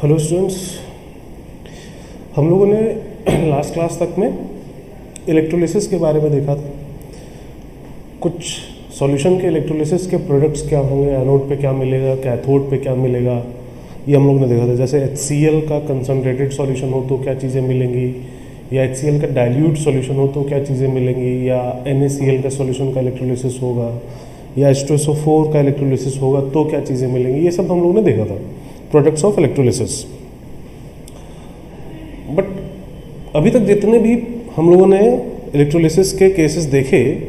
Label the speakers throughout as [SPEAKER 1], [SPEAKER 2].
[SPEAKER 1] Hello students, हम लोगों ने लास्ट क्लास तक में इलेक्ट्रोलिसिस के बारे में देखा था। कुछ सॉल्यूशन के इलेक्ट्रोलिसिस के प्रोडक्ट्स क्या होंगे, एनोड पे क्या मिलेगा, कैथोड पे क्या मिलेगा, ये हम लोग ने देखा था। जैसे HCl का कंसनट्रेटेड सॉल्यूशन हो तो क्या चीज़ें मिलेंगी, या HCl का डाइल्यूट सॉल्यूशन हो तो क्या चीज़ें मिलेंगी, या NaCl का सॉल्यूशन का इलेक्ट्रोलिसिस होगा, या H2SO4 का इलेक्ट्रोलिसिस होगा तो क्या चीज़ें मिलेंगी। ये सब हम लोगों ने देखा था, प्रोडक्ट्स ऑफ इलेक्ट्रोलिसिस। बट अभी तक जितने भी हम लोगों ने इलेक्ट्रोलिसिस के केसेस देखे,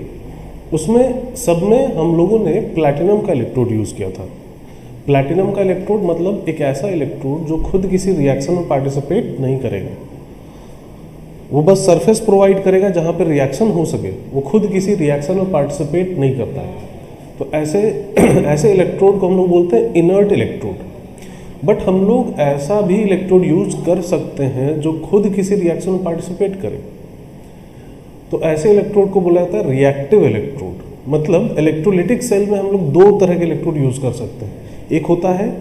[SPEAKER 1] उसमें सब में हम लोगों ने प्लैटिनम का इलेक्ट्रोड यूज़ किया था। प्लैटिनम का इलेक्ट्रोड मतलब एक ऐसा इलेक्ट्रोड जो खुद किसी रिएक्शन में पार्टिसिपेट नहीं करेगा, वो बस सरफेस प्रोवाइड करेगा जहाँ पर रिएक्शन हो सके, वो खुद किसी रिएक्शन में पार्टिसिपेट नहीं करता है। तो ऐसे इलेक्ट्रोड को हम लोग बोलते हैं इनर्ट इलेक्ट्रोड। बट हम लोग ऐसा भी इलेक्ट्रोड यूज कर सकते हैं जो खुद किसी रिएक्शन में पार्टिसिपेट करे, तो ऐसे इलेक्ट्रोड को बोला जाता है रिएक्टिव इलेक्ट्रोड। मतलब इलेक्ट्रोलिटिक सेल में हम लोग दो तरह के इलेक्ट्रोड यूज कर सकते हैं। एक होता है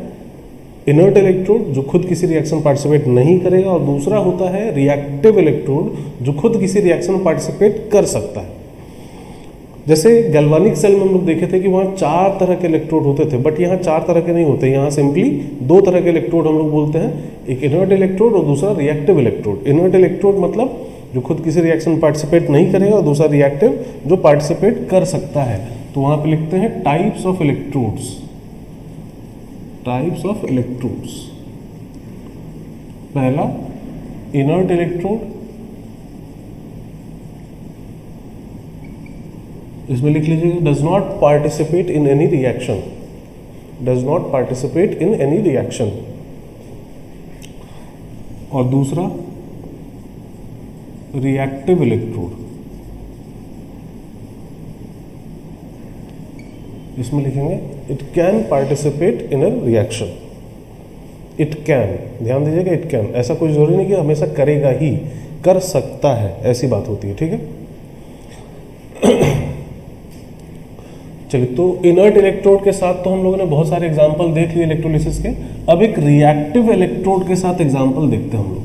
[SPEAKER 1] इनर्ट इलेक्ट्रोड जो खुद किसी रिएक्शन में पार्टिसिपेट नहीं करेगा, और दूसरा होता है रिएक्टिव इलेक्ट्रोड जो खुद किसी रिएक्शन में पार्टिसिपेट कर सकता है। जैसे गैल्वानिक सेल में हम लोग देखे थे कि वहाँ 4 तरह के इलेक्ट्रोड होते थे, बट यहाँ 4 तरह के नहीं होते। यहाँ सिंपली 2 तरह के इलेक्ट्रोड हम लोग बोलते हैं, एक इनर्ट इलेक्ट्रोड और दूसरा रिएक्टिव इलेक्ट्रोड। इनर्ट इलेक्ट्रोड मतलब जो खुद किसी रिएक्शन में पार्टिसिपेट नहीं करेगा, और दूसरा रिएक्टिव जो पार्टिसिपेट कर सकता है। तो वहाँ पे लिखते हैं types of electrodes. Types of electrodes, पहला इनर्ट इलेक्ट्रोड, इसमें लिख लीजिएगा does not participate in any reaction, does not participate in any reaction. और दूसरा रिएक्टिव इलेक्ट्रोड, इसमें लिखेंगे it can participate in a reaction. It can, ध्यान दीजिएगा, इट कैन, ऐसा कोई जरूरी नहीं कि हमेशा करेगा ही, कर सकता है, ऐसी बात होती है। ठीक है, चलिए, तो इनर्ट इलेक्ट्रोड के साथ तो हम लोगों ने बहुत सारे एग्जांपल देख लिए इलेक्ट्रोलिसिस के। अब एक रिएक्टिव इलेक्ट्रोड के साथ एग्जांपल देखते हैं हम लोग।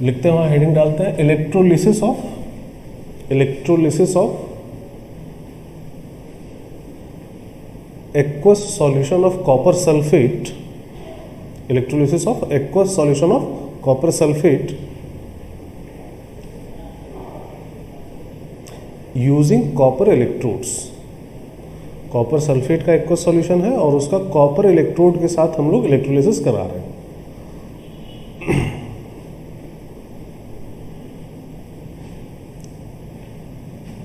[SPEAKER 1] लिखते हैं, वहां हेडिंग डालते हैं electrolysis of aqueous solution of copper sulphate. Electrolysis of aqueous solution of copper sulphate using copper electrodes. Copper sulphate का एक्वस सॉल्यूशन है और उसका कॉपर इलेक्ट्रोड के साथ हम लोग इलेक्ट्रोलिसिस करा रहे हैं।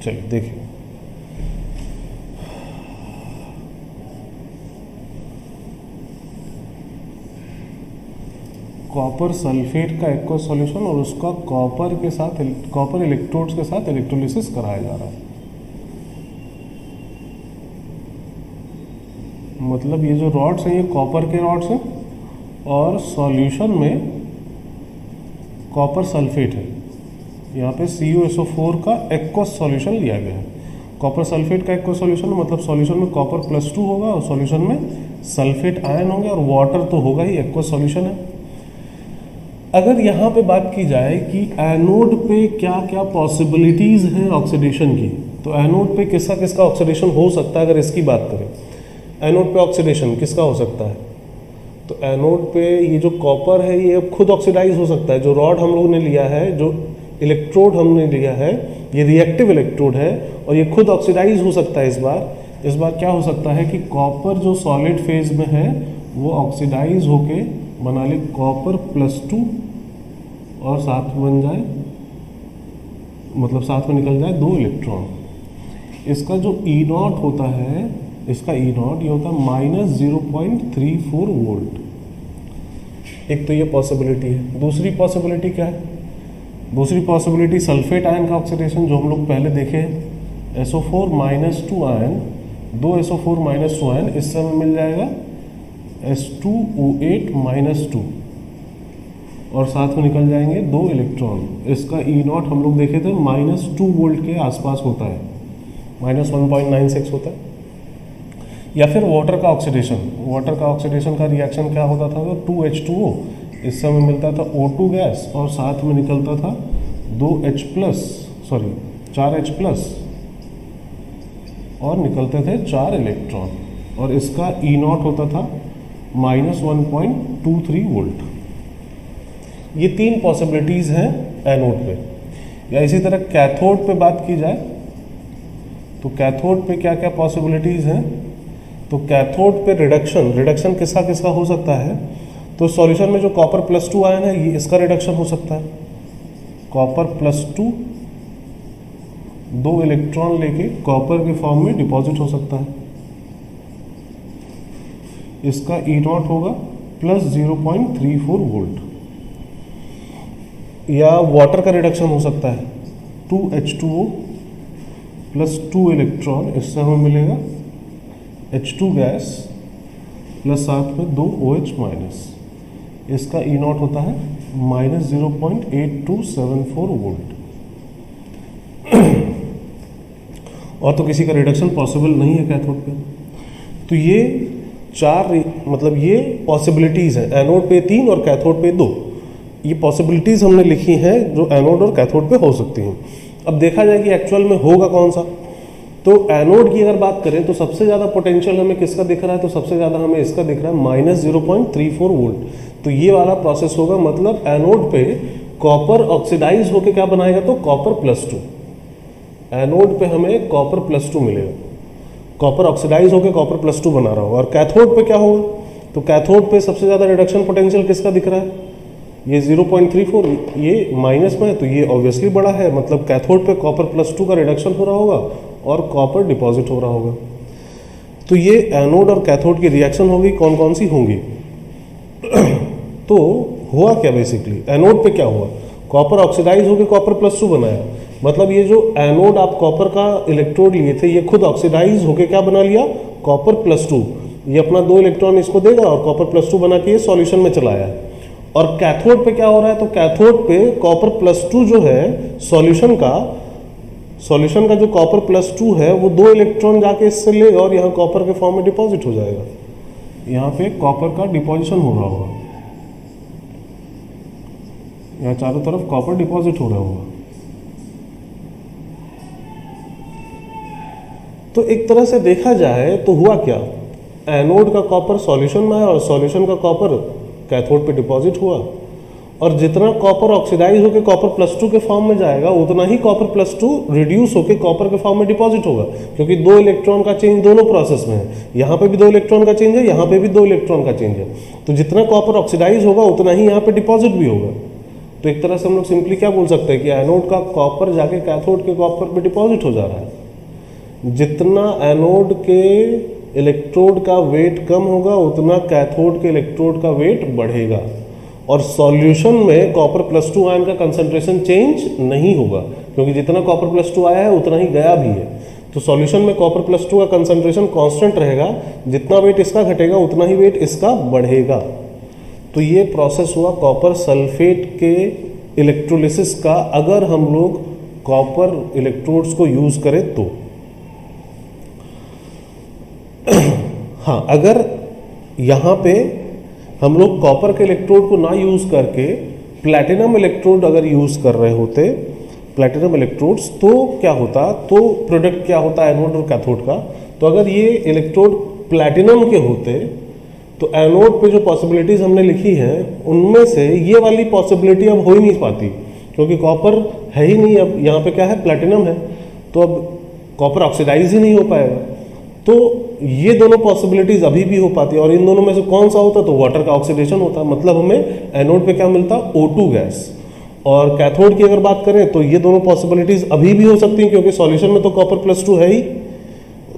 [SPEAKER 1] चलिए देखिए, कॉपर सल्फेट का एक्वस सॉल्यूशन और उसका कॉपर के साथ, कॉपर इलेक्ट्रोड्स के साथ इलेक्ट्रोलिसिस कराया जा रहा है। मतलब ये जो रॉड्स हैं ये कॉपर के रॉड्स हैं, और सॉल्यूशन में कॉपर सल्फेट है। यहाँ पे CuSO4 का एक्वस सॉल्यूशन लिया गया है। कॉपर सल्फेट का एक्वस सॉल्यूशन मतलब सॉल्यूशन में कॉपर +2 होगा और सॉल्यूशन में सल्फेट आयन होंगे, और वाटर तो होगा ही, एक्वस सॉल्यूशन है। अगर यहाँ पे बात की जाए कि एनोड पे क्या क्या पॉसिबिलिटीज़ हैं ऑक्सीडेशन की, तो एनोड पे किसका किसका ऑक्सीडेशन हो सकता है। अगर इसकी बात करें, एनोड पे ऑक्सीडेशन किसका हो सकता है, तो एनोड पे ये जो कॉपर है ये अब खुद ऑक्सीडाइज हो सकता है। जो रॉड हम लोगों ने लिया है, जो इलेक्ट्रोड हमने लिया है, ये रिएक्टिव इलेक्ट्रोड है और ये खुद ऑक्सीडाइज हो सकता है। इस बार क्या हो सकता है कि कॉपर जो सॉलिड फेज में है वो ऑक्सीडाइज होके बना ले कॉपर +2, और साथ में बन जाए, मतलब साथ में निकल जाए 2 इलेक्ट्रॉन। इसका जो E0 होता है, इसका E0 ये होता है -0.34 वोल्ट। एक तो ये पॉसिबिलिटी है। दूसरी पॉसिबिलिटी क्या है, दूसरी पॉसिबिलिटी सल्फेट आयन का ऑक्सीडेशन, जो हम लोग पहले देखे, SO4 -2 आयन, 2 SO4 -2 आयन, इस समय मिल जाएगा H2O8 -2, और साथ में निकल जाएंगे 2 इलेक्ट्रॉन। इसका E0 हम लोग देखे थे -2 वोल्ट के आसपास होता है। -1.96 होता है। या फिर वाटर का ऑक्सीडेशन का रिएक्शन क्या होता था, तो 2H2O, इससे हमें मिलता था O2 गैस और साथ में निकलता था 4H+ और निकलते थे 4 इलेक्ट्रॉन, और इसका E0 होता था -1.23 वोल्ट। ये 3 पॉसिबिलिटीज़ हैं एनोड पे। या इसी तरह कैथोड पे बात की जाए तो कैथोड पे क्या क्या पॉसिबिलिटीज़ हैं, तो कैथोड पे रिडक्शन किसका किसका हो सकता है, तो सॉल्यूशन में जो कॉपर +2 आयन है ये इसका रिडक्शन हो सकता है। कॉपर +2 2 इलेक्ट्रॉन लेके कॉपर के फॉर्म में डिपॉजिट हो सकता है, इसका E0 होगा +0.34 वोल्ट। या वाटर का रिडक्शन हो सकता है, 2H2O + 2 इलेक्ट्रॉन, इससे हमें मिलेगा H2 गैस प्लस साथ में 2 OH-, इसका E0 होता है -0.8274 वोल्ट। और तो किसी का रिडक्शन पॉसिबल नहीं है कैथोड पे। तो ये 4 ये पॉसिबिलिटीज़ हैं, एनोड पे 3 और कैथोड पे 2। ये पॉसिबिलिटीज़ हमने लिखी हैं जो एनोड और कैथोड पे हो सकती हैं। अब देखा जाए कि एक्चुअल में होगा कौन सा। तो एनोड की अगर बात करें तो सबसे ज़्यादा पोटेंशियल हमें किसका दिख रहा है, तो सबसे ज़्यादा हमें इसका दिख रहा है -0.34 वोल्ट। तो ये वाला प्रोसेस होगा, मतलब एनोड पे कॉपर ऑक्सीडाइज होकर क्या बनाएगा, तो कॉपर +2। एनोड पे हमें कॉपर +2 मिलेगा, कॉपर ऑक्सीडाइज होकर कॉपर +2 बना रहा होगा। और कैथोड पे क्या होगा, तो कैथोड पे सबसे ज़्यादा रिडक्शन पोटेंशियल किसका दिख रहा है, ये 0.34, ये माइनस में है तो ये ऑब्वियसली बड़ा है, मतलब कैथोड पे कॉपर +2 का रिडक्शन हो रहा होगा और कॉपर डिपॉजिट हो रहा होगा। तो ये एनोड और कैथोड की रिएक्शन होगी, कौन कौन सी होंगी। तो हुआ क्या बेसिकली, एनोड पे क्या हुआ, कॉपर ऑक्सीडाइज होकर कॉपर +2 बनाया, मतलब ये जो एनोड आप कॉपर का इलेक्ट्रोड लिए थे ये खुद ऑक्सीडाइज होकर क्या बना लिया, कॉपर +2। ये अपना 2 इलेक्ट्रॉन इसको देगा और कॉपर +2 बना के ये सॉल्यूशन में चलाया है। और कैथोड पे क्या हो रहा है, तो कैथोड पे कॉपर +2 जो है सॉल्यूशन का जो कॉपर +2 है वो 2 इलेक्ट्रॉन जाके इससे लेगा और यहाँ कॉपर के फॉर्म में डिपॉजिट हो जाएगा। यहाँ पे कॉपर का डिपॉजिशन हो रहा होगा, यहाँ चारों तरफ कॉपर डिपॉजिट हो रहा होगा। तो एक तरह से देखा जाए तो हुआ क्या, एनोड का कॉपर सॉल्यूशन में आया और सॉल्यूशन का कॉपर कैथोड पे डिपॉजिट हुआ, और जितना कॉपर ऑक्सीडाइज होकर कॉपर +2 के फॉर्म में जाएगा उतना ही कॉपर +2 रिड्यूस होकर कॉपर के फॉर्म में डिपॉजिट होगा, क्योंकि 2 इलेक्ट्रॉन का चेंज दोनों प्रोसेस में है। यहाँ पे भी 2 इलेक्ट्रॉन का चेंज है, यहाँ पे भी 2 इलेक्ट्रॉन का चेंज है। तो जितना कॉपर ऑक्सीडाइज होगा उतना ही यहाँ पे डिपॉजिट भी होगा। तो एक तरह से हम लोग सिंपली क्या बोल सकते हैं कि एनोड का कॉपर जाके कैथोड के कॉपर पे डिपॉजिट हो जा रहा है। जितना एनोड के इलेक्ट्रोड का वेट कम होगा उतना कैथोड के इलेक्ट्रोड का वेट बढ़ेगा, और सॉल्यूशन में कॉपर +2 आयन का कंसंट्रेशन चेंज नहीं होगा, क्योंकि जितना कॉपर +2 आया है उतना ही गया भी है। तो सॉल्यूशन में कॉपर +2 का कंसंट्रेशन कांस्टेंट रहेगा, जितना वेट इसका घटेगा उतना ही वेट इसका बढ़ेगा। तो ये प्रोसेस हुआ कॉपर सल्फेट के इलेक्ट्रोलिसिस का, अगर हम लोग कॉपर इलेक्ट्रोड्स को यूज़ करें तो। हाँ, अगर यहाँ पे हम लोग कॉपर के इलेक्ट्रोड को ना यूज़ करके प्लैटिनम इलेक्ट्रोड अगर यूज़ कर रहे होते, प्लैटिनम इलेक्ट्रोड्स, तो क्या होता, तो प्रोडक्ट क्या होता एनोड और कैथोड का। तो अगर ये इलेक्ट्रोड प्लैटिनम के होते तो एनोड पे जो पॉसिबिलिटीज़ हमने लिखी हैं उनमें से ये वाली पॉसिबिलिटी अब हो ही नहीं पाती, क्योंकि कॉपर है ही नहीं, अब यहाँ पे क्या है, प्लैटिनम है, तो अब कॉपर ऑक्सीडाइज ही नहीं हो पाएगा। तो ये दोनों पॉसिबिलिटीज़ अभी भी हो पाती है, और इन दोनों में से कौन सा होता, तो वाटर का ऑक्सीडेशन होता, मतलब हमें एनोड पे क्या मिलता, O2 गैस। और कैथोड की अगर बात करें तो ये दोनों पॉसिबिलिटीज़ अभी भी हो सकती हैं, क्योंकि सॉल्यूशन में तो कॉपर +2 है ही,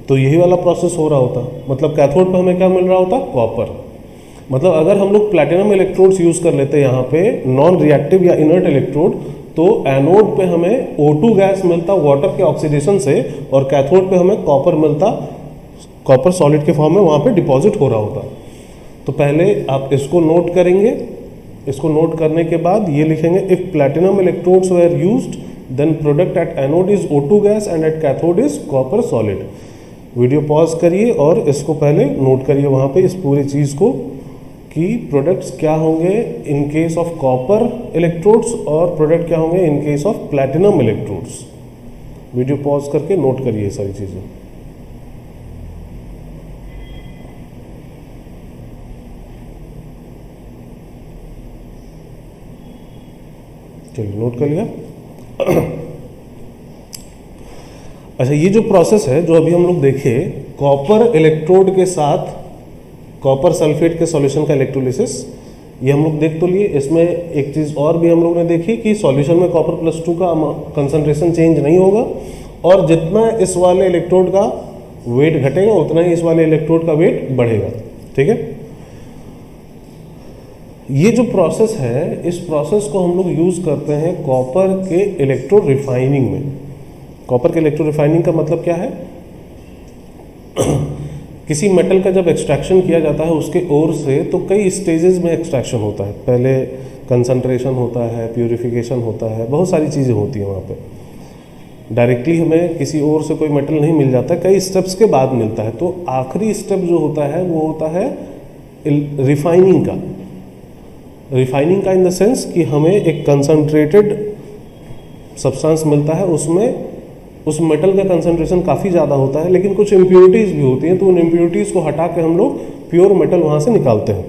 [SPEAKER 1] तो यही वाला प्रोसेस हो रहा होता, मतलब कैथोड पे हमें क्या मिल रहा होता, कॉपर। मतलब अगर हम लोग प्लैटिनम इलेक्ट्रोड्स यूज़ कर लेते यहाँ पे नॉन रिएक्टिव या इनर्ट इलेक्ट्रोड, तो एनोड पे हमें O2 गैस मिलता वाटर के ऑक्सीडेशन से, और कैथोड पे हमें कॉपर मिलता, कॉपर सॉलिड के फॉर्म में वहाँ पे डिपॉजिट हो रहा होता। तो पहले आप इसको नोट करेंगे, इसको नोट करने के बाद ये लिखेंगे, if platinum electrodes were used then product at anode is O2 gas and at cathode is copper solid. Video pause करिए और इसको पहले नोट करिए वहाँ पे इस पूरी चीज़ को कि प्रोडक्ट्स क्या होंगे in case of copper electrodes और प्रोडक्ट क्या होंगे in case of platinum electrodes. Video pause करके नोट करिए ये सारी चीज़ें। चलिए नोट कर लिया। अच्छा, ये जो प्रोसेस है जो अभी हम लोग देखे कॉपर इलेक्ट्रोड के साथ कॉपर सल्फेट के सॉल्यूशन का इलेक्ट्रोलिसिस, ये हम लोग देख तो लिए। इसमें एक चीज़ और भी हम लोग ने देखी कि सॉल्यूशन में कॉपर +2 का कंसंट्रेशन चेंज नहीं होगा और जितना इस वाले इलेक्ट्रोड का वेट घटेगा उतना ही इस वाले इलेक्ट्रोड का वेट बढ़ेगा। ठीक है, ये जो प्रोसेस है इस प्रोसेस को हम लोग यूज़ करते हैं कॉपर के इलेक्ट्रो रिफाइनिंग में। कॉपर के इलेक्ट्रो रिफाइनिंग का मतलब क्या है? किसी मेटल का जब एक्सट्रैक्शन किया जाता है उसके ओर से तो कई स्टेजेस में एक्सट्रैक्शन होता है। पहले कंसंट्रेशन होता है, प्यूरिफिकेशन होता है, बहुत सारी चीज़ें होती हैं वहाँ पे। डायरेक्टली हमें किसी और से कोई मेटल नहीं मिल जाता, कई स्टेप्स के बाद मिलता है। तो आखिरी स्टेप जो होता है वो होता है रिफाइनिंग का। रिफाइनिंग का इन द सेंस कि हमें एक कंसंट्रेटेड सब्सटेंस मिलता है, उसमें उस मेटल का कंसंट्रेशन काफ़ी ज़्यादा होता है लेकिन कुछ इम्प्योरिटीज़ भी होती हैं, तो उन इम्प्योरिटीज़ को हटा के हम लोग प्योर मेटल वहाँ से निकालते हैं।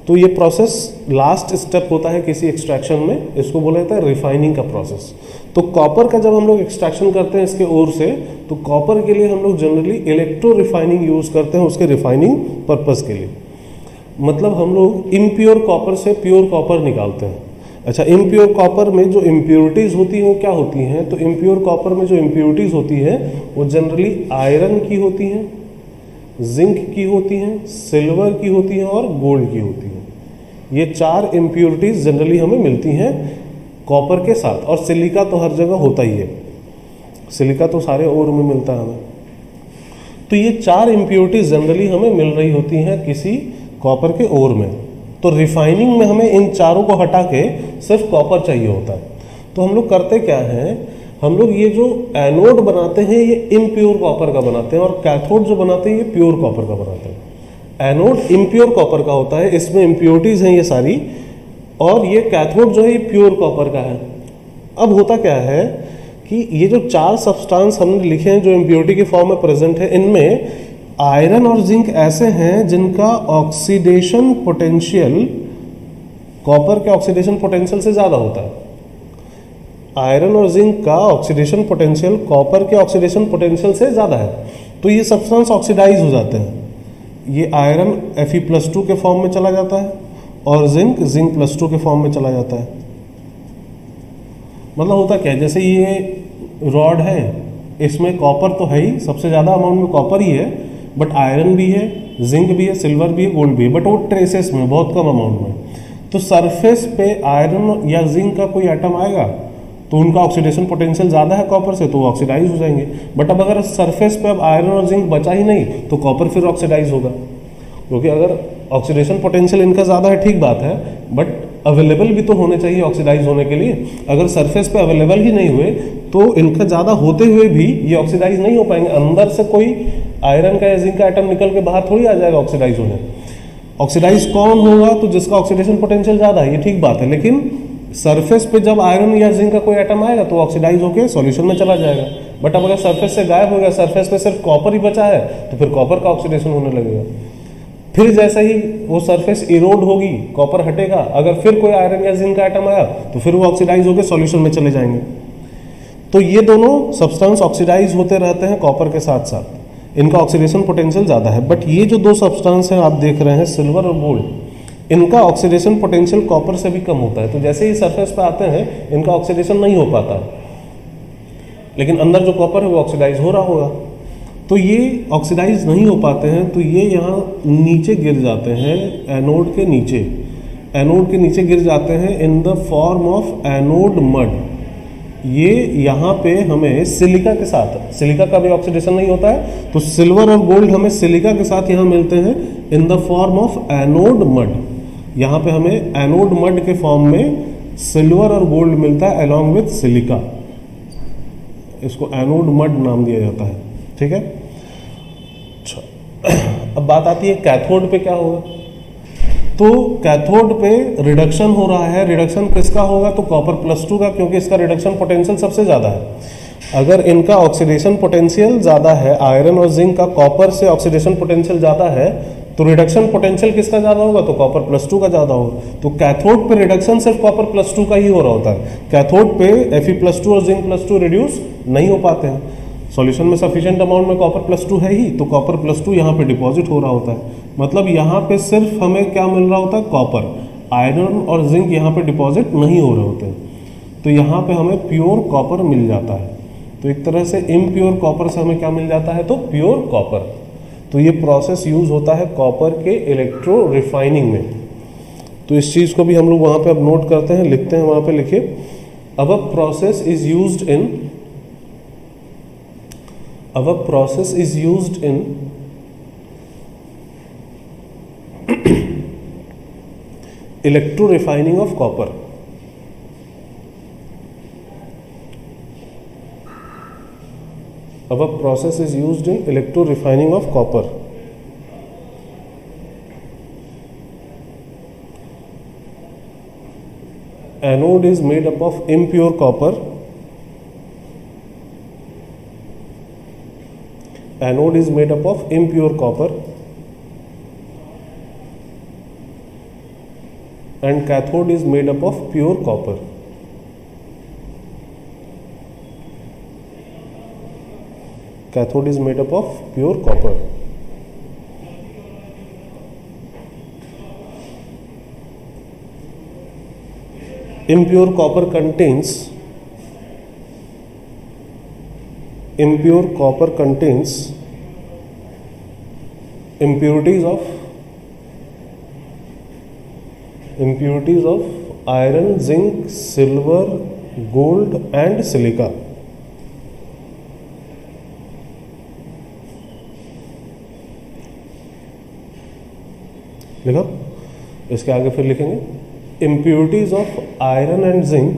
[SPEAKER 1] तो ये प्रोसेस लास्ट स्टेप होता है किसी एक्सट्रैक्शन में, इसको बोला जाता है रिफाइनिंग का प्रोसेस। तो कॉपर का जब हम लोग एक्सट्रैक्शन करते हैं इसके ओर से, तो कॉपर के लिए हम लोग जनरली इलेक्ट्रो रिफाइनिंग यूज़ करते हैं उसके रिफाइनिंग पर्पज़ के लिए। मतलब हम लोग इम्प्योर कॉपर से प्योर कॉपर निकालते हैं। अच्छा, इम्प्योर कॉपर में जो इम्प्योरिटीज़ होती हैं वो क्या होती हैं? तो इम्प्योर कॉपर में जो इम्प्योरिटीज़ होती हैं वो जनरली आयरन की होती हैं, जिंक की होती हैं, सिल्वर की होती हैं और गोल्ड की होती हैं। ये 4 इम्प्योरिटीज़ जनरली हमें मिलती हैं कॉपर के साथ। और सिलिका तो हर जगह होता ही है, सिलिका तो सारे ओर में मिलता है हमें। तो ये 4 इम्प्योरिटीज़ जनरली हमें मिल रही होती हैं किसी कॉपर के ओर में। तो रिफाइनिंग में हमें इन चारों को हटा के सिर्फ कॉपर चाहिए होता है। तो हम लोग करते क्या हैं, हम लोग ये जो एनोड बनाते हैं ये इम्प्योर कॉपर का बनाते हैं और कैथोड जो बनाते हैं ये प्योर कॉपर का बनाते हैं। एनोड इम्प्योर कॉपर का होता है, इसमें इम्प्योरिटीज़ हैं ये सारी, और ये कैथोड जो है ये प्योर कॉपर का है। अब होता क्या है कि ये जो 4 सब्सटेंस हमने लिखे हैं जो इम्प्योरिटी के फॉर्म में प्रेजेंट है, इनमें आयरन और जिंक ऐसे हैं जिनका ऑक्सीडेशन पोटेंशियल कॉपर के ऑक्सीडेशन पोटेंशियल से ज़्यादा होता है। आयरन और जिंक का ऑक्सीडेशन पोटेंशियल कॉपर के ऑक्सीडेशन पोटेंशियल से ज़्यादा है, तो ये सब्सटेंस ऑक्सीडाइज हो जाते हैं। ये आयरन Fe+2 के फॉर्म में चला जाता है और जिंक Zn+2 के फॉर्म में चला जाता है। मतलब होता क्या है, जैसे ये रॉड है, इसमें कॉपर तो है ही, सबसे ज़्यादा अमाउंट में कॉपर ही है, बट आयरन भी है, जिंक भी है, सिल्वर भी है, गोल्ड भी है, बट वो ट्रेसेस में, बहुत कम अमाउंट में। तो सरफेस पे आयरन या जिंक का कोई आइटम आएगा तो उनका ऑक्सीडेशन पोटेंशियल ज़्यादा है कॉपर से, तो वो ऑक्सीडाइज हो जाएंगे। बट अब अगर सरफेस पे अब आयरन और जिंक बचा ही नहीं तो कॉपर फिर ऑक्सीडाइज होगा, क्योंकि अगर ऑक्सीडेशन पोटेंशियल इनका ज़्यादा है ठीक बात है, बट अवेलेबल भी तो होने चाहिए ऑक्सीडाइज होने के लिए। अगर सरफेस पे अवेलेबल ही नहीं हुए तो इनका ज़्यादा होते हुए भी ये ऑक्सीडाइज नहीं हो पाएंगे। अंदर से कोई आयरन का या जिंक का आइटम निकल के बाहर थोड़ी आ जाएगा ऑक्सीडाइज होने। ऑक्सीडाइज कौन होगा? तो जिसका ऑक्सीडेशन पोटेंशियल ज़्यादा है, ये ठीक बात है, लेकिन सरफेस पे जब आयरन या जिंक का कोई आइटम आएगा तो ऑक्सीडाइज होकर सॉल्यूशन में चला जाएगा। बट अब अगर सरफेस से गायब हो गया, सरफेस पे सिर्फ कॉपर ही बचा है, तो फिर कॉपर का ऑक्सीडेशन होने लगेगा। फिर जैसे ही वो सरफेस इरोड होगी, कॉपर हटेगा, अगर फिर कोई आयरन या जिंक का आइटम आया तो फिर वो ऑक्सीडाइज होकर सॉल्यूशन में चले जाएंगे। तो ये दोनों सब्सटेंस ऑक्सीडाइज होते रहते हैं कॉपर के साथ साथ, इनका ऑक्सीडेशन पोटेंशियल ज़्यादा है। बट ये जो 2 सब्सटेंस हैं आप देख रहे हैं, सिल्वर और गोल्ड, इनका ऑक्सीडेशन पोटेंशियल कॉपर से भी कम होता है। तो जैसे ही सरफेस पे आते हैं इनका ऑक्सीडेशन नहीं हो पाता, लेकिन अंदर जो कॉपर है वो ऑक्सीडाइज हो रहा होगा। तो ये ऑक्सीडाइज नहीं हो पाते हैं, तो ये यहाँ नीचे गिर जाते हैं, एनोड के नीचे, एनोड के नीचे गिर जाते हैं in the form of anode mud. ये यहाँ पे हमें सिलिका के साथ, सिलिका का भी ऑक्सीडेशन नहीं होता है, तो सिल्वर और गोल्ड हमें सिलिका के साथ यहाँ मिलते हैं in the form of anode mud. यहाँ पे हमें एनोड मड के फॉर्म में सिल्वर और गोल्ड मिलता है अलॉन्ग विथ सिलिका। इसको एनोड मड नाम दिया जाता है। ठीक है, अच्छा अब बात आती है कैथोड पे क्या होगा। तो कैथोड पे रिडक्शन हो रहा है, रिडक्शन किसका होगा, तो कॉपर +2 का, क्योंकि इसका रिडक्शन पोटेंशियल सबसे ज़्यादा है। अगर इनका ऑक्सीडेशन पोटेंशियल ज़्यादा है, आयरन और जिंक का कॉपर से ऑक्सीडेशन पोटेंशियल ज़्यादा है, तो रिडक्शन पोटेंशियल किसका ज़्यादा होगा, तो कॉपर +2 का ज़्यादा होगा। तो कैथोड पे रिडक्शन सिर्फ कॉपर +2 का ही हो रहा होता है। कैथोड पे Fe+2 और जिंक +2 रिड्यूस नहीं हो पाते हैं। सॉल्यूशन में सफिशिएंट अमाउंट में कॉपर +2 है ही, तो कॉपर +2 यहाँ पे डिपॉजिट हो रहा होता है। मतलब यहाँ पे सिर्फ हमें क्या मिल रहा होता है, कॉपर। आयरन और जिंक यहाँ पे डिपॉजिट नहीं हो रहे होते हैं, तो यहाँ पे हमें प्योर कॉपर मिल जाता है। तो एक तरह से इम्प्योर कॉपर से हमें क्या मिल जाता है, तो प्योर कॉपर। तो ये प्रोसेस यूज होता है कॉपर के इलेक्ट्रो रिफाइनिंग में। तो इस चीज़ को भी हम लोग वहाँ पे अब नोट करते हैं, लिखते हैं, वहाँ पे लिखिए, अब process is used in electro refining of copper. Our process is used in electro refining of copper. Anode is made up of impure copper. Anode is made up of impure copper. And cathode is made up of pure copper. Cathode is made up of pure copper. Impure copper contains impurities of iron, zinc, silver, gold and silica. लिखो, इसके आगे फिर लिखेंगे impurities of iron and zinc,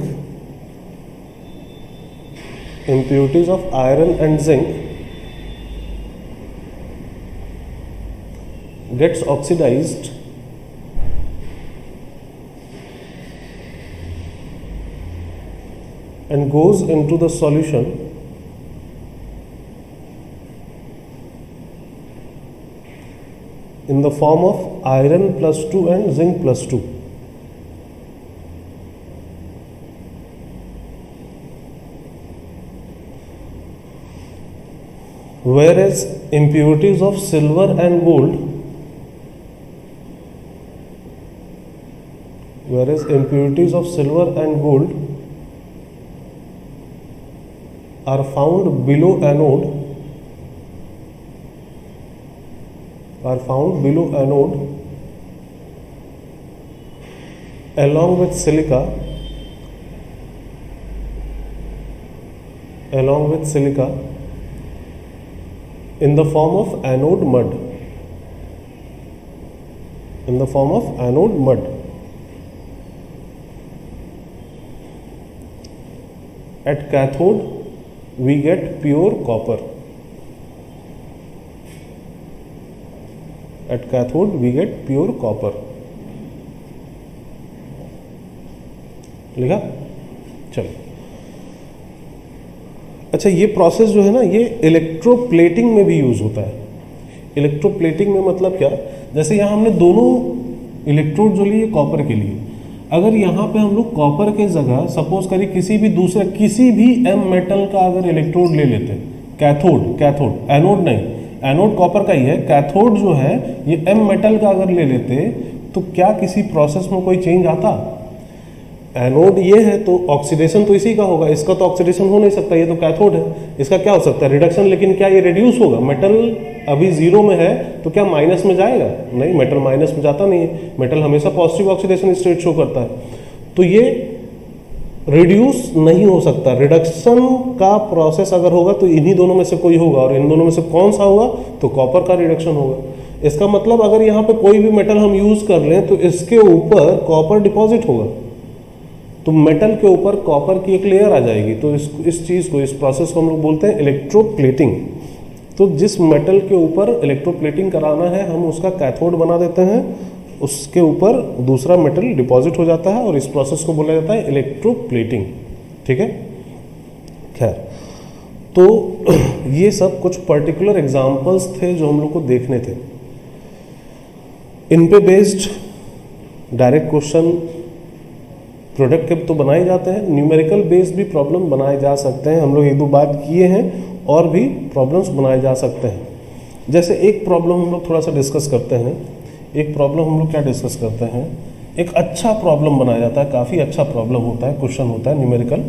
[SPEAKER 1] gets oxidized and goes into the solution in the form of iron +2 and zinc +2. Whereas impurities of silver and gold are found below anode along with silica in the form of anode mud. At cathode we get pure copper. लिखा, चलो। अच्छा, ये process जो है ना, ये electroplating में भी यूज होता है। इलेक्ट्रोप्लेटिंग में मतलब क्या, जैसे यहाँ हमने दोनों इलेक्ट्रोड जो लिए कॉपर के लिए, अगर यहाँ पे हम लोग कॉपर के जगह सपोज करिए किसी भी एम मेटल का अगर इलेक्ट्रोड ले लेते हैं, कैथोड एनोड नहीं, एनोड कॉपर का ही है, कैथोड जो है ये एम मेटल का अगर ले लेते तो क्या किसी प्रोसेस में कोई चेंज आता? एनोड ये है तो ऑक्सीडेशन तो इसी का होगा, इसका तो ऑक्सीडेशन हो नहीं सकता, ये तो कैथोड है, इसका क्या हो सकता है, रिडक्शन। लेकिन क्या ये रिड्यूस होगा? मेटल अभी 0 में है तो क्या माइनस में जाएगा? नहीं, मेटल माइनस में जाता नहीं है, मेटल हमेशा पॉजिटिव ऑक्सीडेशन स्टेट शो करता है, तो ये रिड्यूस नहीं हो सकता। रिडक्शन का प्रोसेस अगर होगा तो इन्हीं दोनों में से कोई होगा, और इन दोनों में से कौन सा होगा? तो कॉपर का रिडक्शन होगा। इसका मतलब अगर यहाँ पे कोई भी मेटल हम यूज कर लें तो इसके ऊपर कॉपर डिपॉजिट होगा, तो तो मेटल के ऊपर कॉपर की एक लेयर आ जाएगी। तो इस चीज़ को, इस प्रोसेस को हम लोग बोलते हैं इलेक्ट्रोप्लेटिंग। तो जिस मेटल के ऊपर इलेक्ट्रोप्लेटिंग कराना है हम उसका कैथोड बना देते हैं, उसके ऊपर दूसरा मेटल डिपॉजिट हो जाता है और इस प्रोसेस को बोला जाता है इलेक्ट्रोप्लेटिंग। ठीक है, खैर, तो ये सब कुछ पर्टिकुलर एग्जांपल्स थे जो हम लोग को देखने थे। इन पे बेस्ड डायरेक्ट क्वेश्चन प्रोडक्ट के तो बनाए जाते हैं, न्यूमेरिकल बेस्ड भी प्रॉब्लम बनाए जा सकते हैं। हम लोग एक दो बात किए हैं और भी प्रॉब्लम्स बनाए जा सकते हैं। जैसे एक प्रॉब्लम हम लोग थोड़ा सा डिस्कस करते हैं। एक प्रॉब्लम हम लोग क्या डिस्कस करते हैं, एक अच्छा प्रॉब्लम बनाया जाता है, काफ़ी अच्छा प्रॉब्लम होता है, क्वेश्चन होता है न्यूमेरिकल।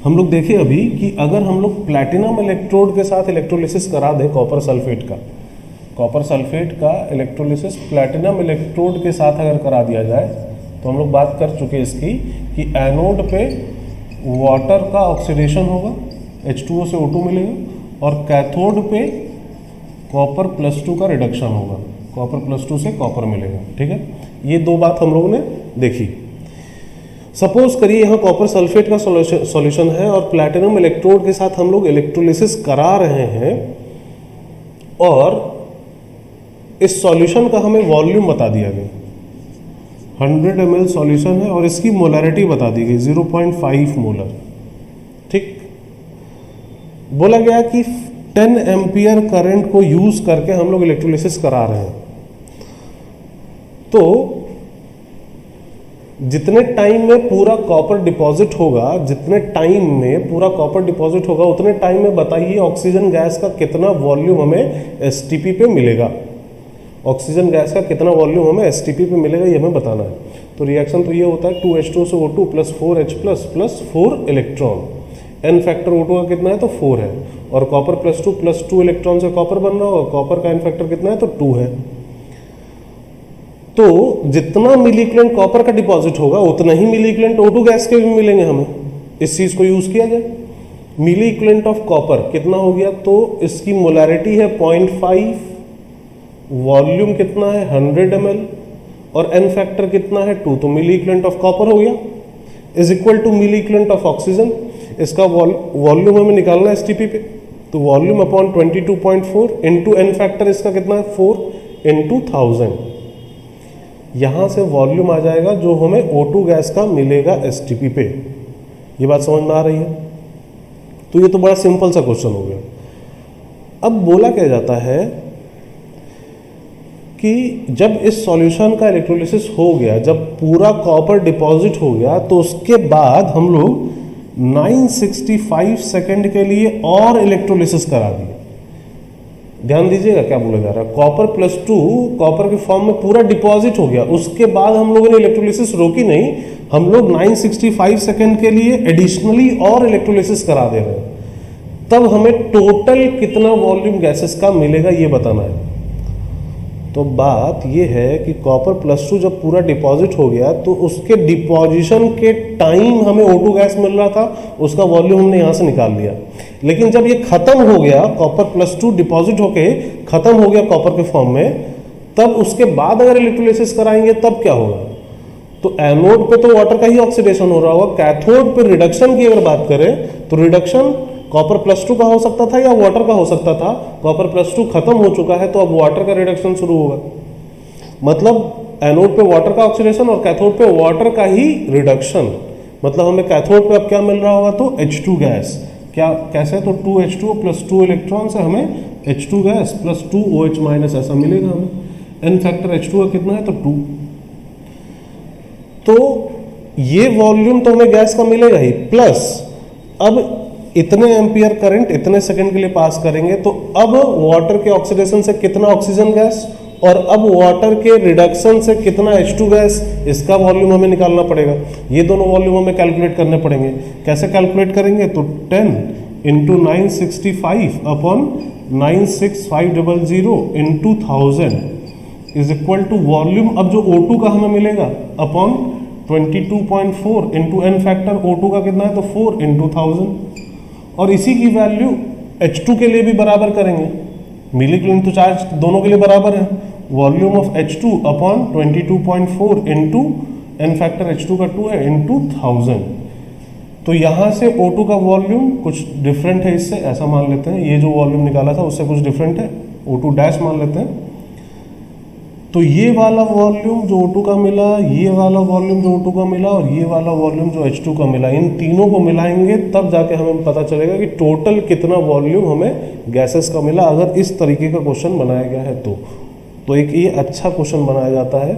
[SPEAKER 1] हम लोग देखें अभी कि अगर हम लोग प्लैटिनम इलेक्ट्रोड के साथ इलेक्ट्रोलिसिस करा दें कॉपर सल्फेट का इलेक्ट्रोलिसिस प्लैटिनम इलेक्ट्रोड के साथ अगर करा दिया जाए, तो हम लोग बात कर चुके इसकी कि एनोड पे वाटर का ऑक्सीडेशन होगा, H2O से O2 मिलेगा, और कैथोड पे कॉपर +2 का रिडक्शन होगा, कॉपर +2 से कॉपर मिलेगा। ठीक है, ये दो बात हम लोगों ने देखी। सपोज करिए यहाँ कॉपर सल्फेट का सॉल्यूशन है और प्लैटिनम इलेक्ट्रोड के साथ हम लोग इलेक्ट्रोलिसिस करा रहे हैं और इस सॉल्यूशन का हमें वॉल्यूम बता दिया गया, 100 ml सॉल्यूशन है और इसकी मोलैरिटी बता दी गई 0.5 मोलर। ठीक, बोला गया कि 10 एम्पियर करंट को यूज करके हम लोग इलेक्ट्रोलिसिस करा रहे हैं। तो जितने टाइम में पूरा कॉपर डिपॉजिट होगा, उतने टाइम में बताइए ऑक्सीजन गैस का कितना वॉल्यूम हमें एसटीपी पे मिलेगा। ऑक्सीजन गैस का कितना वॉल्यूम हमें एसटीपी पे मिलेगा, ये हमें बताना है। तो रिएक्शन तो ये होता है 2H2 से O2 + 4H plus 4 electron. N factor O2 का कितना है, तो 4 है, और कॉपर +2 इलेक्ट्रॉन से कॉपर बन रहा होगा, कॉपर का एन फैक्टर कितना है, तो 2 है। तो जितना मिलीक्लेंट कॉपर का डिपॉजिट होगा उतना ही मिलीक्लेंट O2 गैस के भी मिलेंगे हमें। इस चीज को यूज किया जाए। मिलीक्लेंट ऑफ कॉपर कितना हो गया, तो इसकी मोलैरिटी है 0.5, वॉल्यूम कितना है 100 ml, और एन फैक्टर कितना है 2, तो मिलीक्लेंट ऑफ कॉपर हो गया is equal to milliequivalent of oxygen. इसका वॉल्यूम हमें निकालना है एसटीपी पे, तो volume upon 22.4 into N factor इसका कितना है 4 इंटू 1000। यहां से वॉल्यूम आ जाएगा जो हमें O2 गैस का मिलेगा एसटीपी पे। ये बात समझ में आ रही है? तो ये तो बड़ा सिंपल सा क्वेश्चन हो गया। अब बोला क्या जाता है कि जब इस सॉल्यूशन का इलेक्ट्रोलिसिस हो गया, जब पूरा कॉपर डिपॉजिट हो गया, तो उसके बाद हम लोग 965 सेकेंड के लिए और इलेक्ट्रोलिसिस करा दिए। ध्यान दीजिएगा क्या बोला जा रहा है, कॉपर +2 कॉपर के फॉर्म में पूरा डिपॉजिट हो गया, उसके बाद हम लोगों ने इलेक्ट्रोलिसिस रोकी नहीं, हम लोग 965 सेकेंड के लिए एडिशनली और इलेक्ट्रोलिसिस करा दे रहे हैं। तब हमें टोटल कितना वॉल्यूम गैसेस का मिलेगा ये बताना है। तो बात ये है कि कॉपर +2 जब पूरा डिपॉजिट हो गया तो उसके डिपॉजिशन के टाइम हमें O2 गैस मिल रहा था, उसका वॉल्यूम हमने यहाँ से निकाल लिया। लेकिन जब ये खत्म हो गया, कॉपर +2 डिपॉजिट होके खत्म हो गया कॉपर के फॉर्म में, तब उसके बाद अगर इलेक्ट्रोलिसिस कराएंगे तब क्या होगा, तो एनोड पे तो वाटर का ही ऑक्सीडेशन हो रहा होगा। कैथोड पे रिडक्शन की अगर बात करें तो रिडक्शन कॉपर +2 का हो सकता था या वाटर का हो सकता था। कॉपर +2 खत्म हो चुका है तो अब वाटर का रिडक्शन शुरू होगा। मतलब एनोड पे वाटर का ऑक्सीडेशन और कैथोड पे वाटर का ही रिडक्शन। मतलब हमें कैथोड पे अब क्या मिल रहा होगा, तो H2 गैस। क्या कैसे, तो 2H2O + 2 इलेक्ट्रॉन से हमें H2 गैस + 2OH- ऐसा मिलेगा हमें। एन फैक्टर H2 का कितना है, तो 2। तो ये वॉल्यूम तो हमें गैस का मिलेगा ही, प्लस अब इतने एम्पियर करंट इतने सेकंड के लिए पास करेंगे, तो अब वाटर के ऑक्सीडेशन से कितना ऑक्सीजन गैस और अब वाटर के रिडक्शन से कितना H2 गैस, इसका वॉल्यूम हमें निकालना पड़ेगा। ये दोनों वॉल्यूम हमें कैलकुलेट करने पड़ेंगे। कैसे कैलकुलेट करेंगे, तो 10 × 965 upon 96500 into 1000 is equal to volume अब जो O2 का हमें मिलेगा upon 22.4 into N factor O2 का कितना है, तो 4 इंटू 1000। और इसी की वैल्यू H2 के लिए भी बराबर करेंगे। मिलीक्लेंट तो चार्ज दोनों के लिए बराबर है, volume of H2 upon 22.4 into n factor H2 का 2 है इंटू 1000। तो यहाँ से O2 का वॉल्यूम कुछ डिफरेंट है इससे, ऐसा मान लेते हैं। ये जो वॉल्यूम निकाला था उससे कुछ डिफरेंट है, O2 डैश मान लेते हैं। तो ये वाला वॉल्यूम जो O2 का मिला, ये वाला वॉल्यूम जो O2 का मिला और ये वाला वॉल्यूम जो H2 का मिला, इन तीनों को मिलाएंगे तब जाके हमें पता चलेगा कि टोटल कितना वॉल्यूम हमें गैसेस का मिला, अगर इस तरीके का क्वेश्चन बनाया गया है तो एक ये अच्छा क्वेश्चन बनाया जाता है।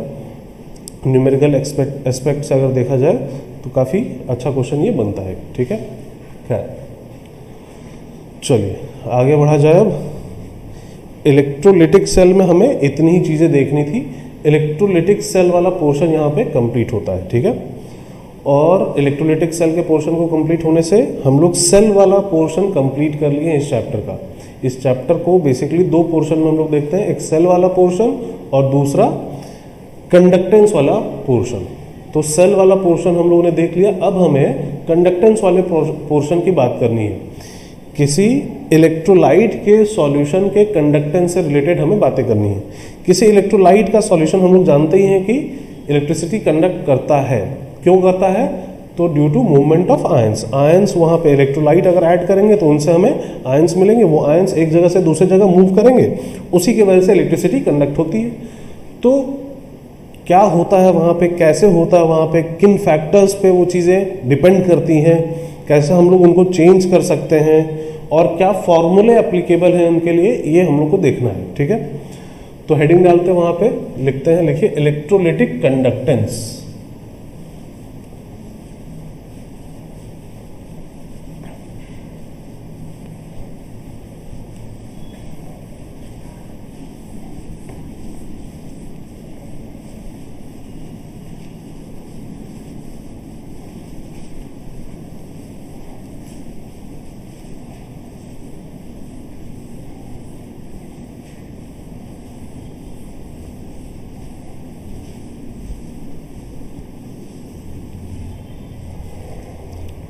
[SPEAKER 1] न्यूमेरिकल एस्पेक्ट से अगर देखा जाए तो काफ़ी अच्छा क्वेश्चन ये बनता है। ठीक है, खैर चलिए आगे बढ़ा जाए। अब इलेक्ट्रोलिटिक सेल में हमें इतनी ही चीज़ें देखनी थी। इलेक्ट्रोलिटिक सेल वाला पोर्शन यहाँ पे कंप्लीट होता है। ठीक है, और इलेक्ट्रोलिटिक सेल के पोर्शन को कंप्लीट होने से हम लोग सेल वाला पोर्शन कंप्लीट कर लिए इस चैप्टर का। इस चैप्टर को बेसिकली दो पोर्शन में हम लोग देखते हैं, एक सेल वाला पोर्शन और दूसरा कंडक्टेंस वाला पोर्शन। तो सेल वाला पोर्शन हम लोगों ने देख लिया, अब हमें कंडक्टेंस वाले पोर्शन की बात करनी है। किसी इलेक्ट्रोलाइट के सॉल्यूशन के कंडक्टेंस से रिलेटेड हमें बातें करनी है। किसी इलेक्ट्रोलाइट का सॉल्यूशन हम लोग जानते ही हैं कि इलेक्ट्रिसिटी कंडक्ट करता है। क्यों करता है? तो due to movement of ions. Ions वहाँ पे इलेक्ट्रोलाइट अगर ऐड करेंगे तो उनसे हमें आयंस मिलेंगे, वो आयंस एक जगह से दूसरी जगह मूव करेंगे, उसी की वजह से इलेक्ट्रिसिटी कंडक्ट होती है। तो क्या होता है वहाँ पे, कैसे होता है वहाँ पे, किन फैक्टर्स पे वो चीज़ें डिपेंड करती हैं, कैसे हम लोग उनको चेंज कर सकते हैं और क्या फॉर्मूले एप्लीकेबल हैं उनके लिए, ये हम लोग को देखना है। ठीक है, तो हेडिंग डालते हैं वहाँ पे, लिखते हैं, लिखिए इलेक्ट्रोलिटिक कंडक्टेंस।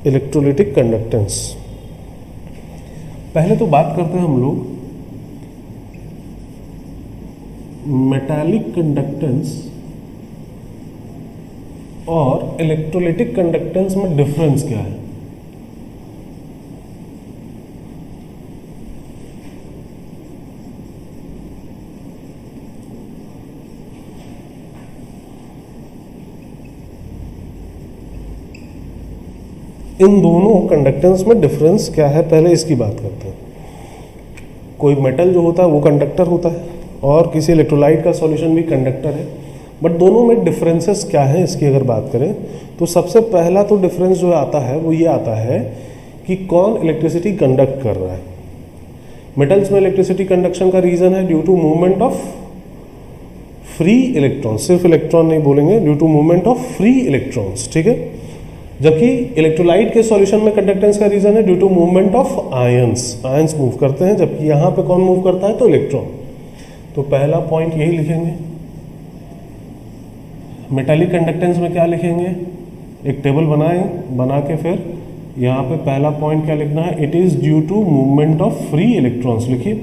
[SPEAKER 1] Electrolytic conductance. पहले तो बात करते हैं हम लोग मेटालिक कंडक्टेंस और इलेक्ट्रोलिटिक कंडक्टेंस में डिफरेंस क्या है। इन दोनों कंडक्टेंस में डिफरेंस क्या है, पहले इसकी बात करते हैं। कोई मेटल जो होता है वो कंडक्टर होता है और किसी इलेक्ट्रोलाइट का सॉल्यूशन भी कंडक्टर है, बट दोनों में डिफरेंसेस क्या है इसकी अगर बात करें तो सबसे पहला तो डिफरेंस जो आता है वो ये आता है कि कौन इलेक्ट्रिसिटी कंडक्ट कर रहा है। मेटल्स में इलेक्ट्रिसिटी कंडक्शन का रीज़न है due to movement of free electrons, सिर्फ इलेक्ट्रॉन नहीं बोलेंगे, due to movement of free electrons. ठीक है, जबकि इलेक्ट्रोलाइट के सॉल्यूशन में कंडक्टेंस का रीजन है due to movement of ions, ions move करते हैं, जबकि यहाँ पे कौन मूव करता है तो इलेक्ट्रॉन। तो पहला पॉइंट यही लिखेंगे। मेटालिक कंडक्टेंस में क्या लिखेंगे, एक टेबल बना के फिर यहाँ पे पहला पॉइंट क्या लिखना है, it is due to movement of free electrons लिखिए।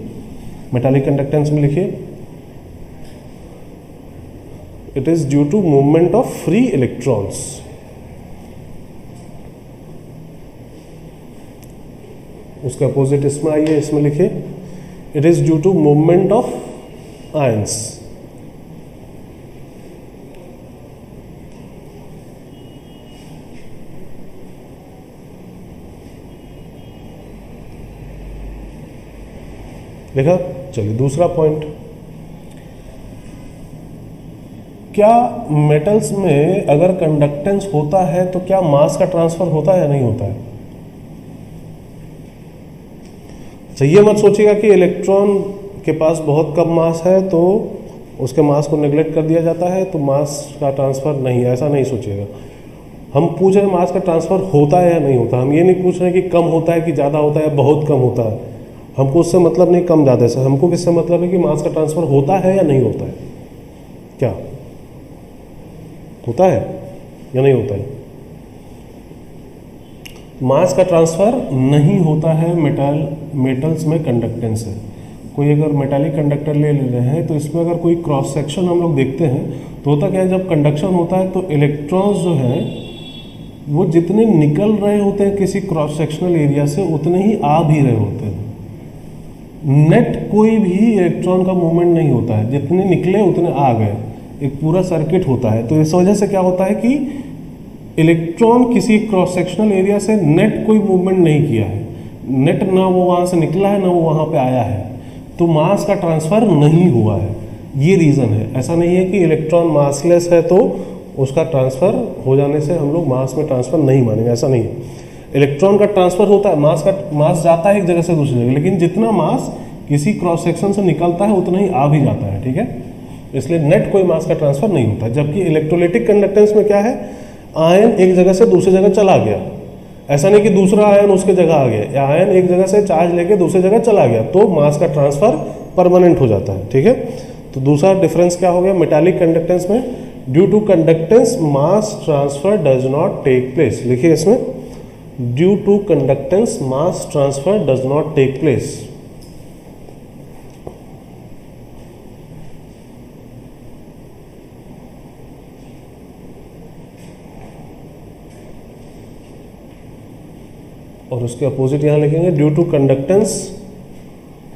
[SPEAKER 1] मेटालिक कंडक्टेंस में लिखिए it is due to movement of free electrons. उसका अपोजिट इसमें आइए, इसमें लिखिए it is due to movement of ions. देखा, चलिए दूसरा पॉइंट, क्या मेटल्स में अगर कंडक्टेंस होता है तो क्या मास का ट्रांसफर होता है या नहीं होता है। तो ये मत सोचिएगा कि इलेक्ट्रॉन के पास बहुत कम मास है तो उसके मास को नेग्लेक्ट कर दिया जाता है तो मास का ट्रांसफ़र नहीं, ऐसा नहीं सोचिएगा। हम पूछ रहे हैं मास का ट्रांसफ़र होता है या नहीं होता, हम ये नहीं पूछ रहे कि कम होता है कि ज़्यादा होता है, बहुत कम होता है। हमको उससे मतलब नहीं कम ज़्यादा से, हमको किससे मतलब है कि मास का ट्रांसफ़र होता है या नहीं होता है। क्या होता है या नहीं होता है? मास का ट्रांसफ़र नहीं होता है मेटल्स में कंडक्टेंस है। कोई अगर मेटालिक कंडक्टर ले रहे हैं तो इसमें अगर कोई क्रॉस सेक्शन हम लोग देखते हैं तो होता क्या है, जब कंडक्शन होता है तो इलेक्ट्रॉन्स जो हैं वो जितने निकल रहे होते हैं किसी क्रॉस सेक्शनल एरिया से उतने ही आ भी रहे होते हैं। नेट कोई भी इलेक्ट्रॉन का मूवमेंट नहीं होता है, जितने निकले उतने आ गए, एक पूरा सर्किट होता है। तो इस वजह से क्या होता है कि इलेक्ट्रॉन किसी क्रॉस सेक्शनल एरिया से नेट कोई मूवमेंट नहीं किया है, नेट ना वो वहाँ से निकला है ना वो वहाँ पे आया है, तो मास का ट्रांसफ़र नहीं हुआ है। ये रीज़न है। ऐसा नहीं है कि इलेक्ट्रॉन मासलेस है तो उसका ट्रांसफ़र हो जाने से हम लोग मास में ट्रांसफ़र नहीं मानेंगे, ऐसा नहीं है। इलेक्ट्रॉन का ट्रांसफ़र होता है, मास जाता है एक जगह से दूसरी जगह, लेकिन जितना मास किसी क्रॉस सेक्शन से निकलता है उतना ही आ भी जाता है, ठीक है। इसलिए नेट कोई मास का ट्रांसफ़र नहीं होता। जबकि इलेक्ट्रोलिटिक कंडक्टेंस में क्या है, आयन एक जगह से दूसरी जगह चला गया, ऐसा नहीं कि दूसरा आयन उसके जगह आ गया, या आयन एक जगह से चार्ज लेके दूसरी जगह चला गया, तो मास का ट्रांसफ़र परमानेंट हो जाता है, ठीक है। तो दूसरा डिफरेंस क्या हो गया मेटालिक कंडक्टेंस में, due to conductance mass transfer does not take place. लिखिए इसमें, due to conductance mass transfer does not take place. और उसके अपोजिट यहां लिखेंगे, due to conductance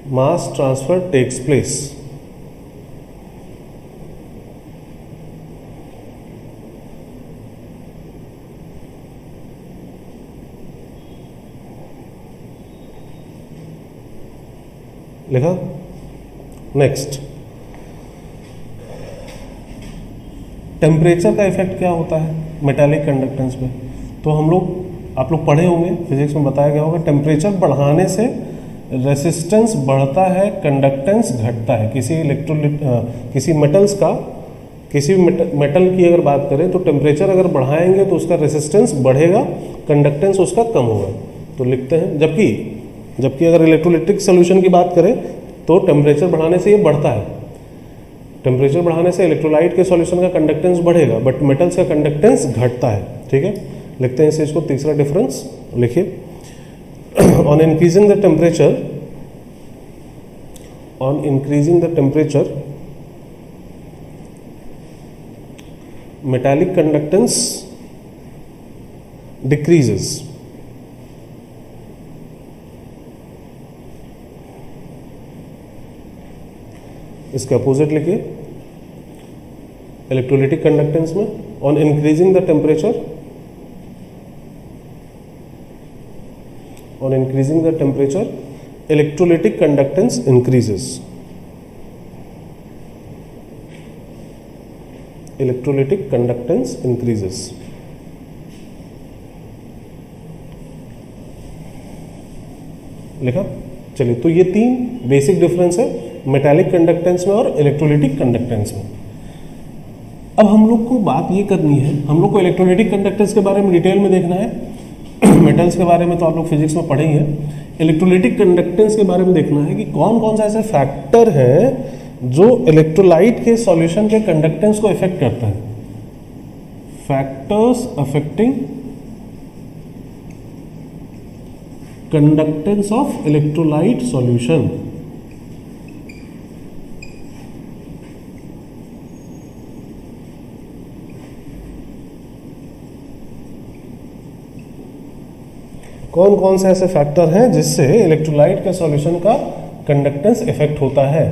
[SPEAKER 1] mass transfer takes place. लिखा। नेक्स्ट, टेम्परेचर का इफेक्ट क्या होता है मेटालिक कंडक्टेंस पे। तो हम लोग, आप लोग पढ़े होंगे, फिजिक्स में बताया गया होगा, टेम्परेचर बढ़ाने से रेसिस्टेंस बढ़ता है, कंडक्टेंस घटता है। किसी मेटल्स का, किसी मेटल की अगर बात करें तो टेम्परेचर अगर बढ़ाएंगे तो उसका रेसिस्टेंस बढ़ेगा, कंडक्टेंस उसका कम होगा। तो लिखते हैं, जबकि अगर इलेक्ट्रोलिटिक सोल्यूशन की बात करें तो टेम्परेचर बढ़ाने से ये बढ़ता है, टेम्परेचर बढ़ाने से इलेक्ट्रोलाइट के सॉल्यूशन का कंडक्टेंस बढ़ेगा, बट मेटल्स का कंडक्टेंस घटता है, ठीक है। लिखते हैं इसे, इसको तीसरा डिफरेंस लिखिए, on increasing the temperature metallic conductance decreases. इसके अपोजिट लिखिए इलेक्ट्रोलिटिक कंडक्टेंस में, on increasing the temperature electrolytic conductance increases. Electrolytic conductance increases. लिखा। चलिए, तो ये तीन बेसिक डिफरेंस है मेटालिक कंडक्टेंस में और इलेक्ट्रोलिटिक कंडक्टेंस में। अब हम लोग को बात ये करनी है, हम लोग को इलेक्ट्रोलिटिक कंडक्टेंस के बारे में डिटेल में देखना है। मेटल्स के बारे में तो आप लोग फिजिक्स में पढ़े ही हैं, इलेक्ट्रोलिटिक कंडक्टेंस के बारे में देखना है कि कौन कौन सा ऐसे फैक्टर हैं जो इलेक्ट्रोलाइट के सॉल्यूशन के कंडक्टेंस को इफेक्ट करता है। Factors affecting conductance of electrolyte solution. कौन कौन से ऐसे फैक्टर हैं जिससे इलेक्ट्रोलाइट के सॉल्यूशन का कंडक्टेंस इफेक्ट होता है।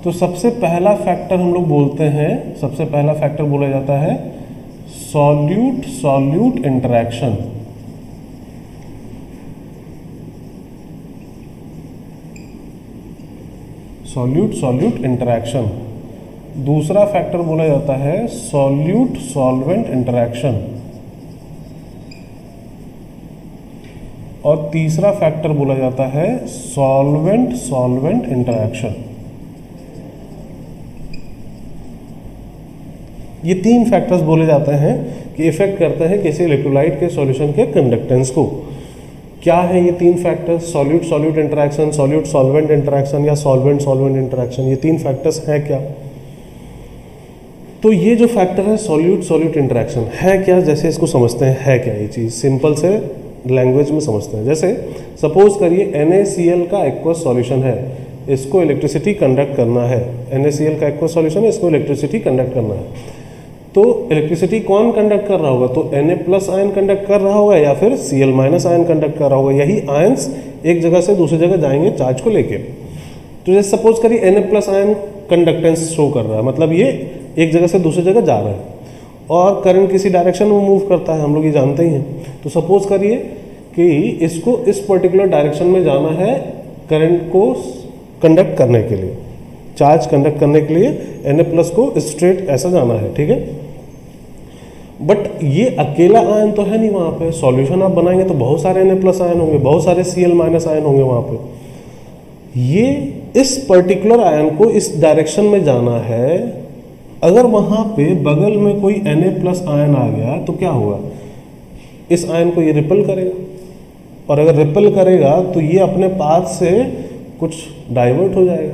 [SPEAKER 1] तो सबसे पहला फैक्टर हम लोग बोलते हैं, सबसे पहला फैक्टर बोला जाता है solute solute interaction. Solute solute interaction. दूसरा फैक्टर बोला जाता है सॉल्यूट सॉल्वेंट इंटरैक्शन। और तीसरा फैक्टर बोला जाता है सॉल्वेंट सॉल्वेंट इंटरैक्शन। ये तीन फैक्टर्स बोले जाते हैं कि इफेक्ट करते हैं किसी इलेक्ट्रोलाइट के सॉल्यूशन के कंडक्टेंस को। क्या है ये तीन factors? Solute solute interaction, solute solvent interaction या सॉल्वेंट सॉल्वेंट इंटरैक्शन। ये तीन फैक्टर्स हैं क्या? तो ये जो फैक्टर है सॉल्यूट सॉल्यूट इंटरैक्शन है क्या, जैसे इसको समझते हैं है क्या ये चीज़, सिंपल से लैंग्वेज में समझते हैं। जैसे सपोज करिए NaCl का एक्वस सॉल्यूशन है, इसको इलेक्ट्रिसिटी कंडक्ट करना है, NaCl का एक्वस सॉल्यूशन है, इसको इलेक्ट्रिसिटी कंडक्ट करना है। तो इलेक्ट्रिसिटी कौन कंडक्ट कर रहा होगा? तो Na+ आयन कंडक्ट कर रहा होगा या फिर Cl- आयन कंडक्ट कर रहा होगा। यही आयन्स एक जगह से दूसरी जगह जाएंगे चार्ज को लेके। तो जैसे सपोज करिए Na+ आयन कंडक्टेंस शो कर रहा है, मतलब ये एक जगह से दूसरी जगह जा रहा है और करंट किसी डायरेक्शन में मूव करता है, हम लोग ये जानते ही हैं। तो सपोज करिए कि इसको इस पर्टिकुलर डायरेक्शन में जाना है करंट को कंडक्ट करने के लिए, चार्ज कंडक्ट करने के लिए Na+ को स्ट्रेट ऐसा जाना है, ठीक है। बट ये अकेला आयन तो है नहीं वहाँ पे, सॉल्यूशन आप बनाएंगे तो बहुत सारे Na+ आयन होंगे, बहुत सारे Cl- आयन होंगे वहाँ पे। ये इस पर्टिकुलर आयन को इस डायरेक्शन में जाना है, अगर वहाँ पे बगल में कोई Na+ आयन आ गया तो क्या होगा? इस आयन को ये रिपेल करेगा, और अगर रिपेल करेगा तो ये अपने पाथ से कुछ डाइवर्ट हो जाएगा,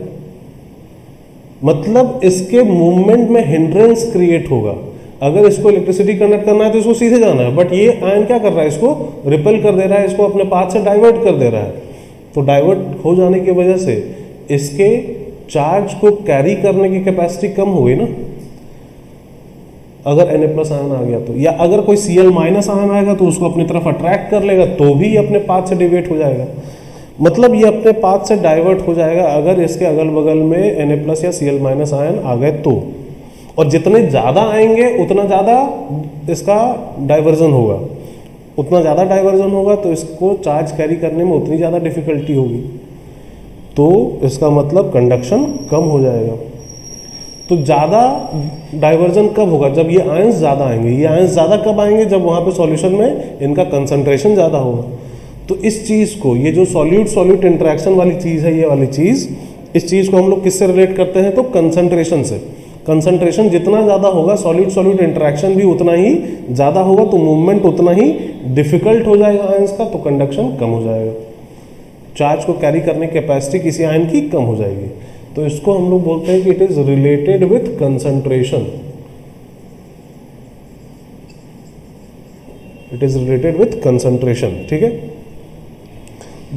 [SPEAKER 1] मतलब इसके मूवमेंट में हिंड्रेंस क्रिएट होगा। अगर इसको इलेक्ट्रिसिटी कंडक्ट करना है तो इसको सीधे जाना है, बट ये आयन क्या कर रहा है? इसको रिपेल कर दे रहा है, इसको अपने पाथ से डाइवर्ट कर दे रहा है। तो डाइवर्ट हो जाने की वजह से इसके चार्ज को कैरी करने की कैपेसिटी कम हो गई ना, अगर Na+ आयन आ गया तो। या अगर कोई Cl- आयन आएगा तो उसको अपनी तरफ अट्रैक्ट कर लेगा, तो भी अपने पाथ से डिविएट हो जाएगा, मतलब ये अपने पाथ से डाइवर्ट हो जाएगा अगर इसके अगल बगल में Na+ या Cl- आयन आ गए तो। और जितने ज़्यादा आएंगे उतना ज़्यादा इसका डाइवर्जन होगा, उतना ज़्यादा डाइवर्जन होगा तो इसको चार्ज कैरी करने में उतनी ज़्यादा डिफिकल्टी होगी, तो इसका मतलब कंडक्शन कम हो जाएगा। तो ज़्यादा डाइवर्जन कब होगा? जब ये आयंस ज़्यादा आएंगे। ये आयंस ज़्यादा कब आएंगे? जब वहाँ पे सॉल्यूशन में इनका कंसंट्रेशन ज़्यादा होगा। तो इस चीज़ को, ये जो सॉल्यूट सॉल्यूट इंटरेक्शन वाली चीज़ है, ये वाली चीज़, इस चीज़ को हम लोग किससे रिलेट करते हैं? तो कंसंट्रेशन से। कंसंट्रेशन जितना ज़्यादा होगा, सॉल्यूट सॉल्यूट इंटरेक्शन भी उतना ही ज़्यादा होगा, तो मूवमेंट उतना ही डिफिकल्ट हो जाएगा आयंस का, तो कंडक्शन कम हो जाएगा, चार्ज को कैरी करने की कैपेसिटी किसी आयन की कम हो जाएगी। तो इसको हम लोग बोलते हैं कि it is related with concentration, it is related with concentration, ठीक है।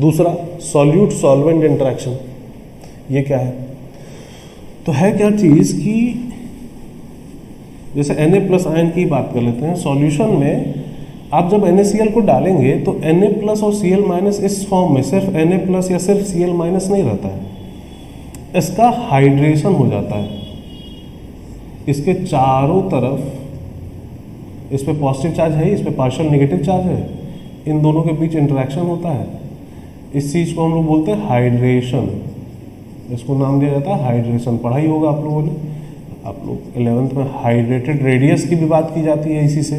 [SPEAKER 1] दूसरा, सॉल्यूट सॉल्वेंट इंटरेक्शन। ये क्या है? तो है क्या चीज कि जैसे Na+ आयन की बात कर लेते हैं, सॉल्यूशन में आप जब NaCl को डालेंगे तो Na+ और Cl- इस फॉर्म में सिर्फ Na+ या सिर्फ Cl- नहीं रहता है, इसका हाइड्रेशन हो जाता है। इसके चारों तरफ, इस पे पॉजिटिव चार्ज है, इस पे पार्शियल नेगेटिव चार्ज है, इन दोनों के बीच इंटरेक्शन होता है। इस चीज़ को हम लोग बोलते हैं हाइड्रेशन, इसको नाम दिया जाता है हाइड्रेशन। पढ़ाई होगा आप लोगों ने, आप लोग 11th में हाइड्रेटेड रेडियस की भी बात की जाती है इसी से।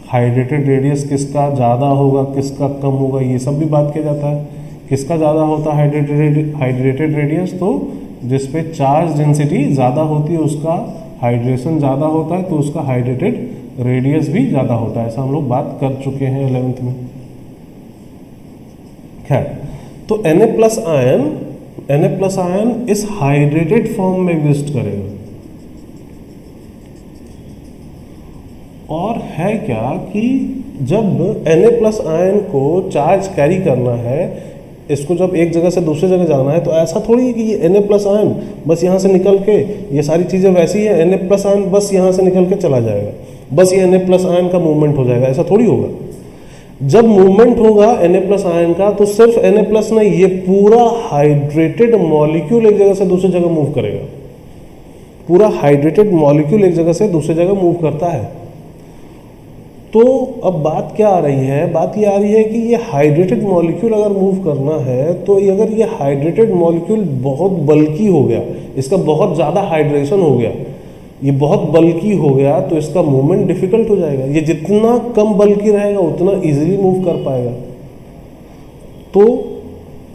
[SPEAKER 1] हाइड्रेटेड रेडियस किसका ज़्यादा होगा, किसका कम होगा, ये सब भी बात किया जाता है। किसका ज़्यादा होता है हाइड्रेटेड रेडियस? तो जिस पे चार्ज डेंसिटी ज़्यादा होती है उसका हाइड्रेशन ज़्यादा होता है, तो उसका हाइड्रेटेड रेडियस भी ज़्यादा होता है। ऐसा हम लोग बात कर चुके हैं 11th में। खैर, तो Na+ आयन इस हाइड्रेटेड फॉर्म में एग्जिस्ट करेगा। और है क्या कि जब Na+ आयन को चार्ज कैरी करना है, इसको जब एक जगह से दूसरी जगह जाना है, तो ऐसा थोड़ी है कि ये Na+ आयन बस यहाँ से निकल के, ये सारी चीज़ें वैसी है, Na+ आयन बस यहाँ से निकल के चला जाएगा, बस ये Na+ आयन का मूवमेंट हो जाएगा, ऐसा थोड़ी होगा। जब मूवमेंट होगा Na+ आयन का, तो सिर्फ Na+ नहीं, ये पूरा हाइड्रेटेड मॉलिक्यूल एक जगह से दूसरी जगह मूव करेगा। पूरा हाइड्रेटेड मॉलिक्यूल एक जगह से दूसरी जगह मूव करता है। तो अब बात क्या आ रही है? बात ये आ रही है कि ये हाइड्रेटेड मॉलिक्यूल अगर मूव करना है, तो अगर ये हाइड्रेटेड मॉलिक्यूल बहुत बल्की हो गया, इसका बहुत ज़्यादा हाइड्रेशन हो गया, ये बहुत बल्की हो गया, तो इसका मूवमेंट डिफिकल्ट हो जाएगा। ये जितना कम बल्की रहेगा उतना इजीली मूव कर पाएगा। तो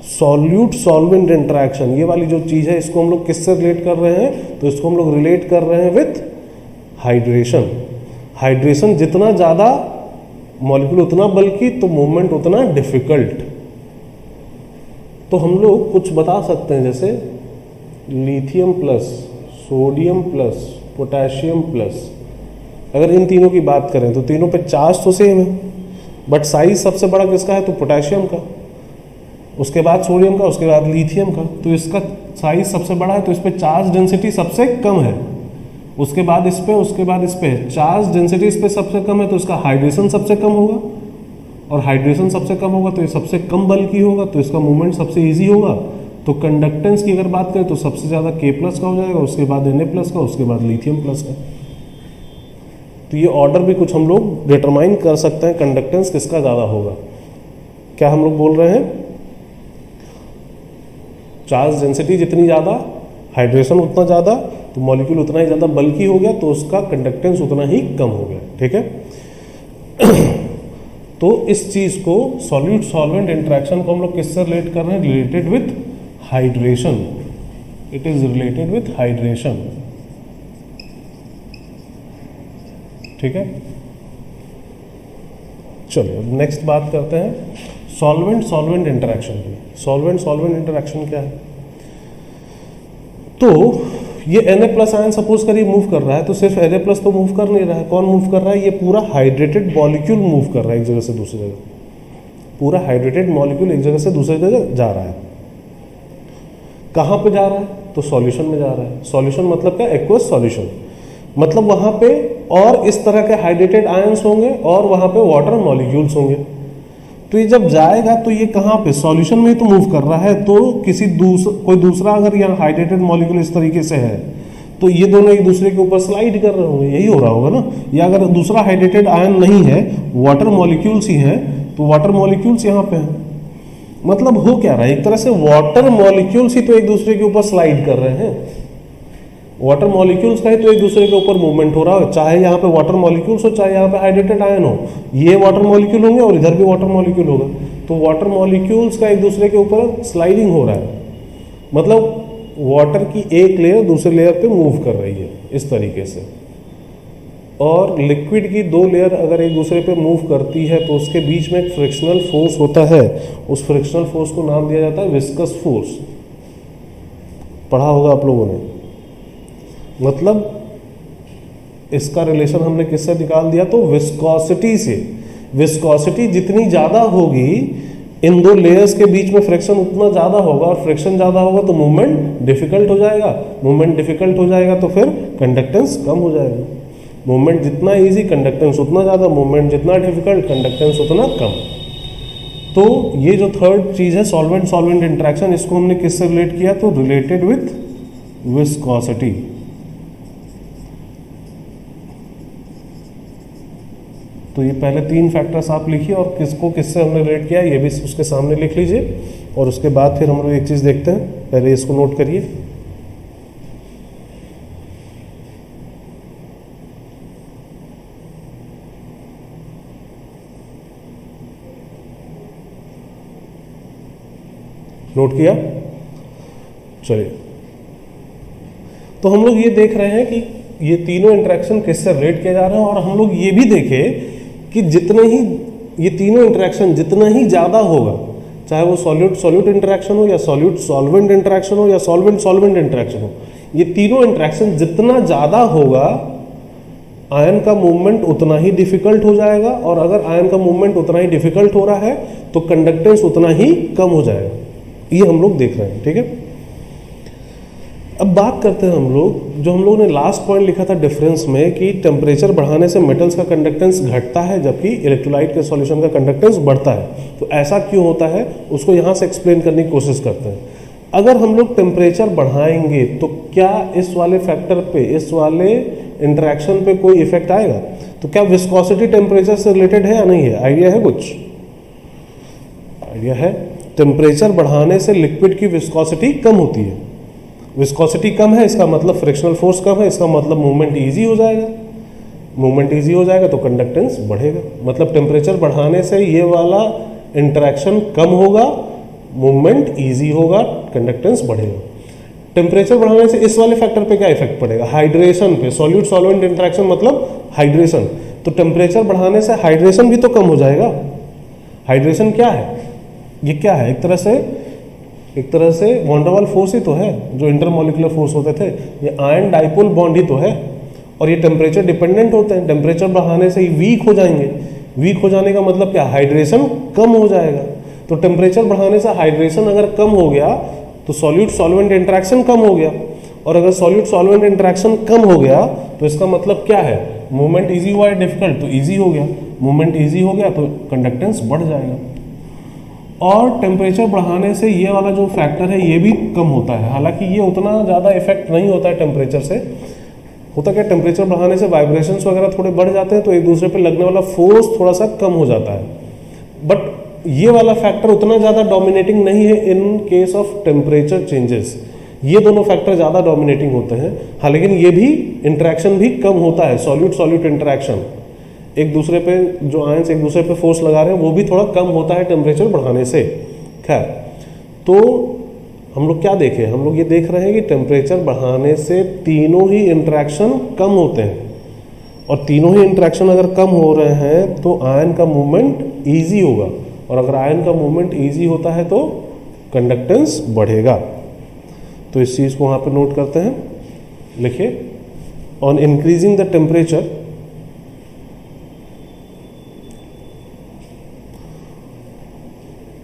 [SPEAKER 1] सॉल्यूट सॉल्वेंट इंटरेक्शन, ये वाली जो चीज़ है, इसको हम लोग किससे रिलेट कर रहे हैं? तो इसको हम लोग रिलेट कर रहे हैं विथ हाइड्रेशन। हाइड्रेशन जितना ज़्यादा, मॉलिक्यूल उतना बल्कि, तो मूवमेंट उतना डिफिकल्ट। तो हम लोग कुछ बता सकते हैं, जैसे lithium plus, sodium plus, potassium plus. अगर इन तीनों की बात करें तो तीनों पे चार्ज तो सेम है, बट साइज सबसे बड़ा किसका है? तो पोटेशियम का। उसके बाद सोडियम का, उसके बाद लिथियम का। तो इसका साइज सबसे बड़ा है तो इस पर चार्ज डेंसिटी सबसे कम है, उसके बाद इस पे, उसके बाद इस पे। चार्ज डेंसिटी इस पे सबसे कम है तो इसका हाइड्रेशन सबसे कम होगा, और हाइड्रेशन सबसे कम होगा तो ये सबसे कम बल्कि होगा, तो इसका मूवमेंट सबसे ईजी होगा। तो कंडक्टेंस की अगर बात करें तो सबसे ज़्यादा K+ का हो जाएगा, उसके बाद Na+ का, उसके बाद लिथियम प्लस का। तो ये ऑर्डर भी कुछ हम लोग डिटरमाइन कर सकते हैं कंडक्टेंस किसका ज़्यादा होगा। क्या हम लोग बोल रहे हैं? चार्ज डेंसिटी जितनी ज़्यादा, हाइड्रेशन उतना ज़्यादा, तो मॉलिक्यूल उतना ही ज़्यादा बल्कि हो गया, तो उसका कंडक्टेंस उतना ही कम हो गया। ठीक है। तो इस चीज़ को सॉल्यूट सॉल्वेंट इंटरेक्शन को हम लोग किससे रिलेट कर रहे हैं? Related with hydration. It is related with hydration. ठीक है, चलिए अब नेक्स्ट बात करते हैं सॉल्वेंट सॉल्वेंट इंटरेक्शन की। सॉल्वेंट सॉल्वेंट इंटरेक्शन क्या है? तो ये Na+ आयन सपोज करिए मूव कर रहा है, तो सिर्फ Na+ तो मूव कर नहीं रहा है। कौन मूव कर रहा है? ये पूरा हाइड्रेटेड मॉलिक्यूल मूव कर रहा है एक जगह से दूसरी जगह। पूरा हाइड्रेटेड मॉलिक्यूल एक जगह से दूसरी जगह जा रहा है। कहाँ पे जा रहा है? तो सॉल्यूशन में जा रहा है। सॉल्यूशन मतलब क्या? Aqueous solution. मतलब वहाँ पे और इस तरह के हाइड्रेटेड आयंस होंगे और वहाँ पे वाटर मॉलिक्यूल्स होंगे। तो ये जब जाएगा तो ये कहाँ पे? सॉल्यूशन में ही तो मूव कर रहा है। तो कोई दूसरा अगर यहाँ हाइड्रेटेड मॉलिक्यूल इस तरीके से है तो ये दोनों एक दूसरे के ऊपर स्लाइड कर रहे होंगे, यही हो रहा होगा ना। या अगर दूसरा हाइड्रेटेड आयन नहीं है, वाटर मॉलिक्यूल्स ही हैं, तो वाटर मॉलिक्यूल्स यहाँ पे हैं। मतलब हो क्या रहा है? एक तरह से वाटर मॉलिक्यूल्स ही तो एक दूसरे के ऊपर स्लाइड कर रहे हैं। वाटर मॉलिक्यूल्स का ही तो एक दूसरे के ऊपर मूवमेंट हो रहा है, चाहे यहाँ पे वाटर मॉलिक्यूल्स हो, चाहे यहाँ पे हाइड्रेटेड आयन हो। ये वाटर मॉलिक्यूल होंगे और इधर भी वाटर मॉलिक्यूल होगा, तो वाटर मॉलिक्यूल्स का एक दूसरे के ऊपर स्लाइडिंग हो रहा है। मतलब वाटर की एक लेयर दूसरे लेयर पे मूव कर रही है इस तरीके से। और लिक्विड की दो लेयर अगर एक दूसरे पे मूव करती है तो उसके बीच में एक फ्रिक्शनल फोर्स होता है। उस फ्रिक्शनल फोर्स को नाम दिया जाता है विस्कस फोर्स। पढ़ा होगा आप लोगों ने। मतलब इसका रिलेशन हमने किससे निकाल दिया? तो विस्कोसिटी से। विस्कोसिटी जितनी ज़्यादा होगी, इन दो लेयर्स के बीच में फ्रिक्शन उतना ज़्यादा होगा, और फ्रिक्शन ज़्यादा होगा तो मूवमेंट डिफिकल्ट हो जाएगा। मूवमेंट डिफिकल्ट हो जाएगा तो फिर कंडक्टेंस कम हो जाएगा। मूवमेंट जितना इजी, कंडक्टेंस उतना ज़्यादा। मूवमेंट जितना डिफिकल्ट, कंडक्टेंस उतना कम। तो ये जो थर्ड चीज़ है सॉल्वेंट सॉल्वेंट इंटरेक्शन, इसको हमने किससे रिलेट किया? तो रिलेटेड विथ विस्कोसिटी। तो ये पहले तीन फैक्टर्स आप लिखिए और किसको किससे हमने रिलेट किया ये भी उसके सामने लिख लीजिए। और उसके बाद फिर हम लोग एक चीज़ देखते हैं, पहले इसको नोट करिए। नोट किया? चलिए, तो हम लोग ये देख रहे हैं कि ये तीनों इंटरेक्शन किससे रिलेट किए जा रहे हैं। और हम लोग ये भी देखें कि जितने ही ये तीनों इंटरेक्शन जितना ही ज़्यादा होगा, चाहे वो सॉल्यूट सॉल्यूट इंटरेक्शन हो, या सॉल्यूट सॉल्वेंट इंटरेक्शन हो, या सॉल्वेंट सॉल्वेंट इंटरेक्शन हो, ये तीनों इंटरेक्शन जितना ज़्यादा होगा, आयन का मूवमेंट उतना ही डिफिकल्ट हो जाएगा। और अगर आयन का मूवमेंट उतना ही डिफिकल्ट हो रहा है तो कंडक्टेंस उतना ही कम हो जाएगा। ये हम लोग देख रहे हैं। ठीक है, अब बात करते हैं हम लोग जो हम लोगों ने लास्ट पॉइंट लिखा था डिफरेंस में, कि टेम्परेचर बढ़ाने से मेटल्स का कंडक्टेंस घटता है जबकि इलेक्ट्रोलाइट के सॉल्यूशन का कंडक्टेंस बढ़ता है। तो ऐसा क्यों होता है उसको यहाँ से एक्सप्लेन करने की कोशिश करते हैं। अगर हम लोग टेम्परेचर बढ़ाएंगे तो क्या इस वाले फैक्टर पे, इस वाले इंटरेक्शन पे कोई इफेक्ट आएगा? तो क्या विस्कोसिटी टेम्परेचर से रिलेटेड है या नहीं है? आइडिया है? कुछ आइडिया है? टेम्परेचर बढ़ाने से लिक्विड की विस्कोसिटी कम होती है। विस्कोसिटी कम है, इसका मतलब फ्रिक्शनल फोर्स कम है, इसका मतलब मूवमेंट ईजी हो जाएगा। मूवमेंट ईजी हो जाएगा तो कंडक्टेंस बढ़ेगा। मतलब टेम्परेचर बढ़ाने से ये वाला इंटरेक्शन कम होगा, मूवमेंट ईजी होगा, कंडक्टेंस बढ़ेगा। टेम्परेचर बढ़ाने से इस वाले फैक्टर पे क्या इफेक्ट पड़ेगा? हाइड्रेशन पे। सॉल्यूट सॉल्वेंट इंटरेक्शन मतलब हाइड्रेशन। तो टेम्परेचर बढ़ाने से हाइड्रेशन भी तो कम हो जाएगा। हाइड्रेशन क्या है? ये क्या है? एक तरह से वॉन डेर वाल फोर्स ही तो है, जो इंटरमॉलिक्यूलर फोर्स होते थे। ये आयन डाइपोल बॉन्ड ही तो है, और ये टेम्परेचर डिपेंडेंट होते हैं। टेम्परेचर बढ़ाने से ही वीक हो जाएंगे। वीक हो जाने का मतलब क्या? हाइड्रेशन कम हो जाएगा। तो टेम्परेचर बढ़ाने से हाइड्रेशन अगर कम हो गया तो सॉल्यूट सॉल्वेंट इंटरेक्शन कम हो गया, और अगर सॉल्यूट सॉल्वेंट इंटरेक्शन कम हो गया तो इसका मतलब क्या है, मूवमेंट इजी हुआ है डिफिकल्ट, तो इजी हो गया, मूवमेंट इजी हो गया तो कंडक्टेंस बढ़ जाएगा। और टेम्परेचर बढ़ाने से ये वाला जो फैक्टर है ये भी कम होता है, हालांकि ये उतना ज़्यादा इफेक्ट नहीं होता है टेम्परेचर से। होता क्या, टेम्परेचर बढ़ाने से वाइब्रेशंस वगैरह थोड़े बढ़ जाते हैं तो एक दूसरे पे लगने वाला फोर्स थोड़ा सा कम हो जाता है, बट ये वाला फैक्टर उतना ज़्यादा डोमिनेटिंग नहीं है in case of temperature changes. ये दोनों फैक्टर ज़्यादा डोमिनेटिंग होते हैं, हालांकि ये भी इंटरेक्शन भी कम होता है, सॉल्यूट सॉल्यूट इंटरेक्शन, एक दूसरे पे जो आयंस एक दूसरे पे फोर्स लगा रहे हैं वो भी थोड़ा कम होता है टेम्परेचर बढ़ाने से। खैर, तो हम लोग क्या देखें, हम लोग ये देख रहे हैं कि टेम्परेचर बढ़ाने से तीनों ही इंटरेक्शन कम होते हैं, और तीनों ही इंटरेक्शन अगर कम हो रहे हैं तो आयन का मूवमेंट ईजी होगा, और अगर आयन का मूवमेंट ईजी होता है तो कंडक्टेंस बढ़ेगा। तो इस चीज़ को वहाँ पे नोट करते हैं, लिखिए, on increasing the temperature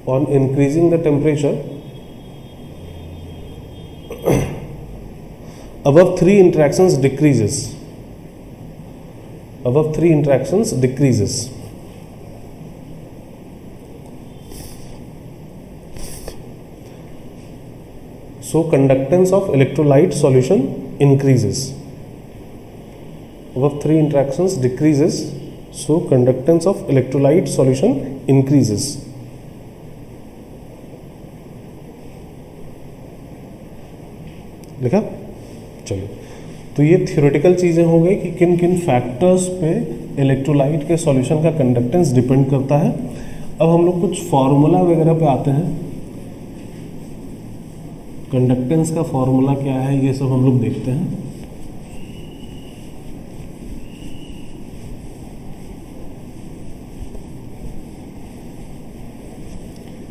[SPEAKER 1] on increasing the temperature above 3 interactions decreases, above 3 interactions decreases, so conductance of electrolyte solution increases, above 3 interactions decreases, so conductance of electrolyte solution increases। लिखा, चलिए, तो ये थियोरेटिकल चीज़ें हो गई कि किन किन फैक्टर्स पे इलेक्ट्रोलाइट के सॉल्यूशन का कंडक्टेंस डिपेंड करता है। अब हम लोग कुछ फार्मूला वगैरह पे आते हैं, कंडक्टेंस का फार्मूला क्या है ये सब हम लोग देखते हैं।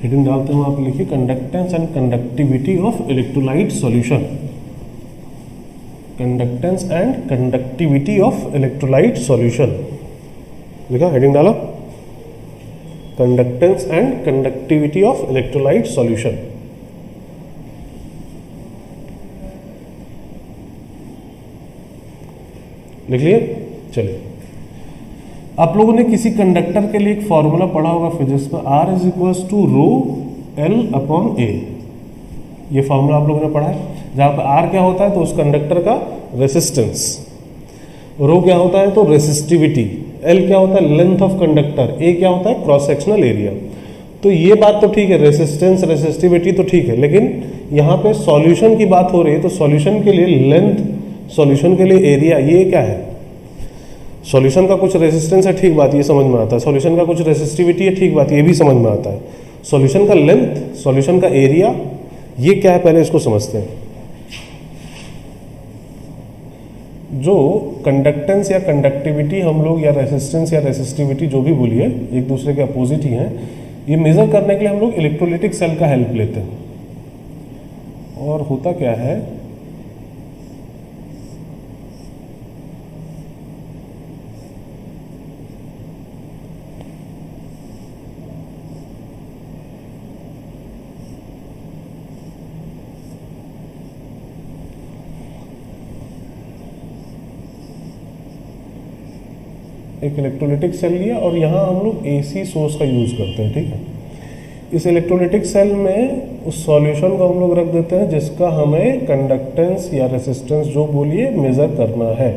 [SPEAKER 1] हेडिंग डालते हैं, आप लिखिए conductance and conductivity of electrolyte solution, conductance and conductivity of electrolyte solution, लिखा, हेडिंग डाला, conductance and conductivity of electrolyte solution. लिख लिए, चलिए, आप लोगों ने किसी कंडक्टर के लिए एक फॉर्मूला पढ़ा होगा फिजिक्स में, R is equals to rho L upon A, ये फॉर्मूला आप लोगों ने पढ़ा है, जहाँ पे R क्या होता है तो उस कंडक्टर का रेसिस्टेंस, रो क्या होता है तो रेसिस्टिविटी, L क्या होता है लेंथ ऑफ कंडक्टर, A क्या होता है क्रॉस सेक्शनल एरिया। तो ये बात तो ठीक है, रेसिस्टेंस रेसिस्टिविटी तो ठीक है, लेकिन यहाँ पे सॉल्यूशन की बात हो रही है, तो सॉल्यूशन के लिए लेंथ, सॉल्यूशन के लिए एरिया, ये क्या है, सॉल्यूशन का कुछ रेसिस्टेंस है, ठीक बात, ये समझ में आता है, सॉल्यूशन का कुछ रेसिस्टिविटी है, ठीक बात, ये भी समझ में आता है, सॉल्यूशन का लेंथ, सॉल्यूशन का एरिया, ये क्या है पहले इसको समझते हैं। जो कंडक्टेंस या कंडक्टिविटी हम लोग, या रेसिस्टेंस या रेसिस्टिविटी जो भी बोलिए, एक दूसरे के अपोजिट ही हैं, ये मेजर करने के लिए हम लोग इलेक्ट्रोलिटिक सेल का हेल्प लेते हैं। और होता क्या है, एक इलेक्ट्रोलिटिक सेल लिया और यहाँ हम लोग AC सोर्स का यूज़ करते हैं, ठीक है। इस इलेक्ट्रोलिटिक सेल में उस सॉल्यूशन को हम लोग रख देते हैं जिसका हमें कंडक्टेंस या रेसिस्टेंस जो बोलिए मेज़र करना है।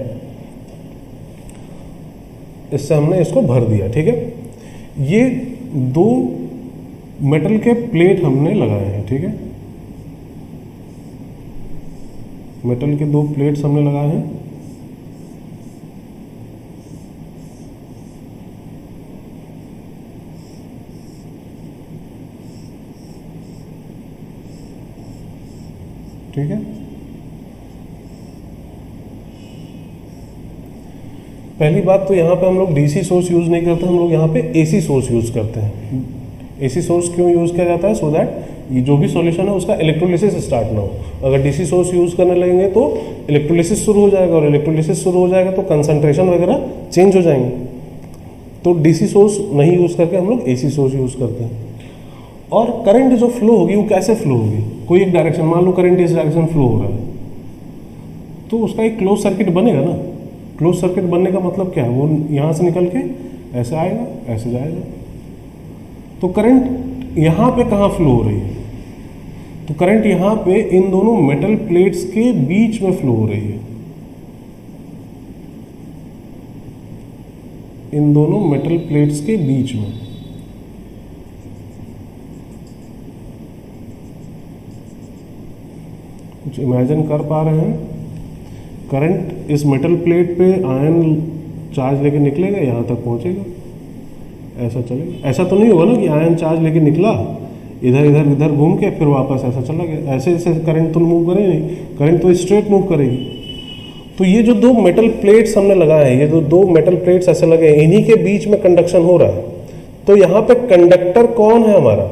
[SPEAKER 1] इससे हमने इसको भर दिया, ठीक है। ये दो मेटल के प्लेट हमने लगाए हैं, ठीक है, मेटल के दो प्लेट्स हमने लगाए हैं। ठीक है, पहली बात तो यहाँ पे हम लोग DC सोर्स यूज़ नहीं करते, हम लोग यहाँ पे AC सोर्स यूज़ करते हैं। AC सोर्स क्यों यूज़ किया जाता है, सो दैट ये जो भी सॉल्यूशन है उसका इलेक्ट्रोलिसिस स्टार्ट ना हो। अगर DC सोर्स यूज़ करने लगेंगे तो इलेक्ट्रोलिसिस शुरू हो जाएगा, और इलेक्ट्रोलिसिस शुरू हो जाएगा तो कंसंट्रेशन वगैरह चेंज हो जाएंगे। तो DC सोर्स नहीं यूज़ करके हम लोग AC सोर्स यूज़ करते हैं। और करंट जो फ्लो होगी वो कैसे फ्लो होगी, कोई एक डायरेक्शन, मान लो करंट इस डायरेक्शन फ्लो हो रहा है, तो उसका एक क्लोज सर्किट बनेगा ना। क्लोज सर्किट बनने का मतलब क्या है, वो यहाँ से निकल के ऐसे आएगा, ऐसे जाएगा। तो करंट यहाँ पे कहाँ फ्लो हो रही है, तो करंट यहाँ पे इन दोनों मेटल प्लेट्स के बीच में फ्लो हो रही है, इन दोनों मेटल प्लेट्स के बीच में। कुछ इमेजिन कर पा रहे हैं, करंट इस मेटल प्लेट पे आयन चार्ज लेके निकलेगा, यहाँ तक पहुँचेगा, ऐसा चलेगा। ऐसा तो नहीं होगा ना कि आयन चार्ज लेके निकला, इधर इधर इधर घूम के फिर वापस ऐसा चला गया, ऐसे ऐसे करंट तो मूव करेगी नहीं, करंट तो स्ट्रेट मूव करेगी। तो ये जो दो मेटल प्लेट्स हमने लगाए हैं, ये जो दो मेटल प्लेट्स ऐसे लगे हैं, इन्हीं के बीच में कंडक्शन हो रहा है। तो यहाँ पे कंडक्टर कौन है हमारा,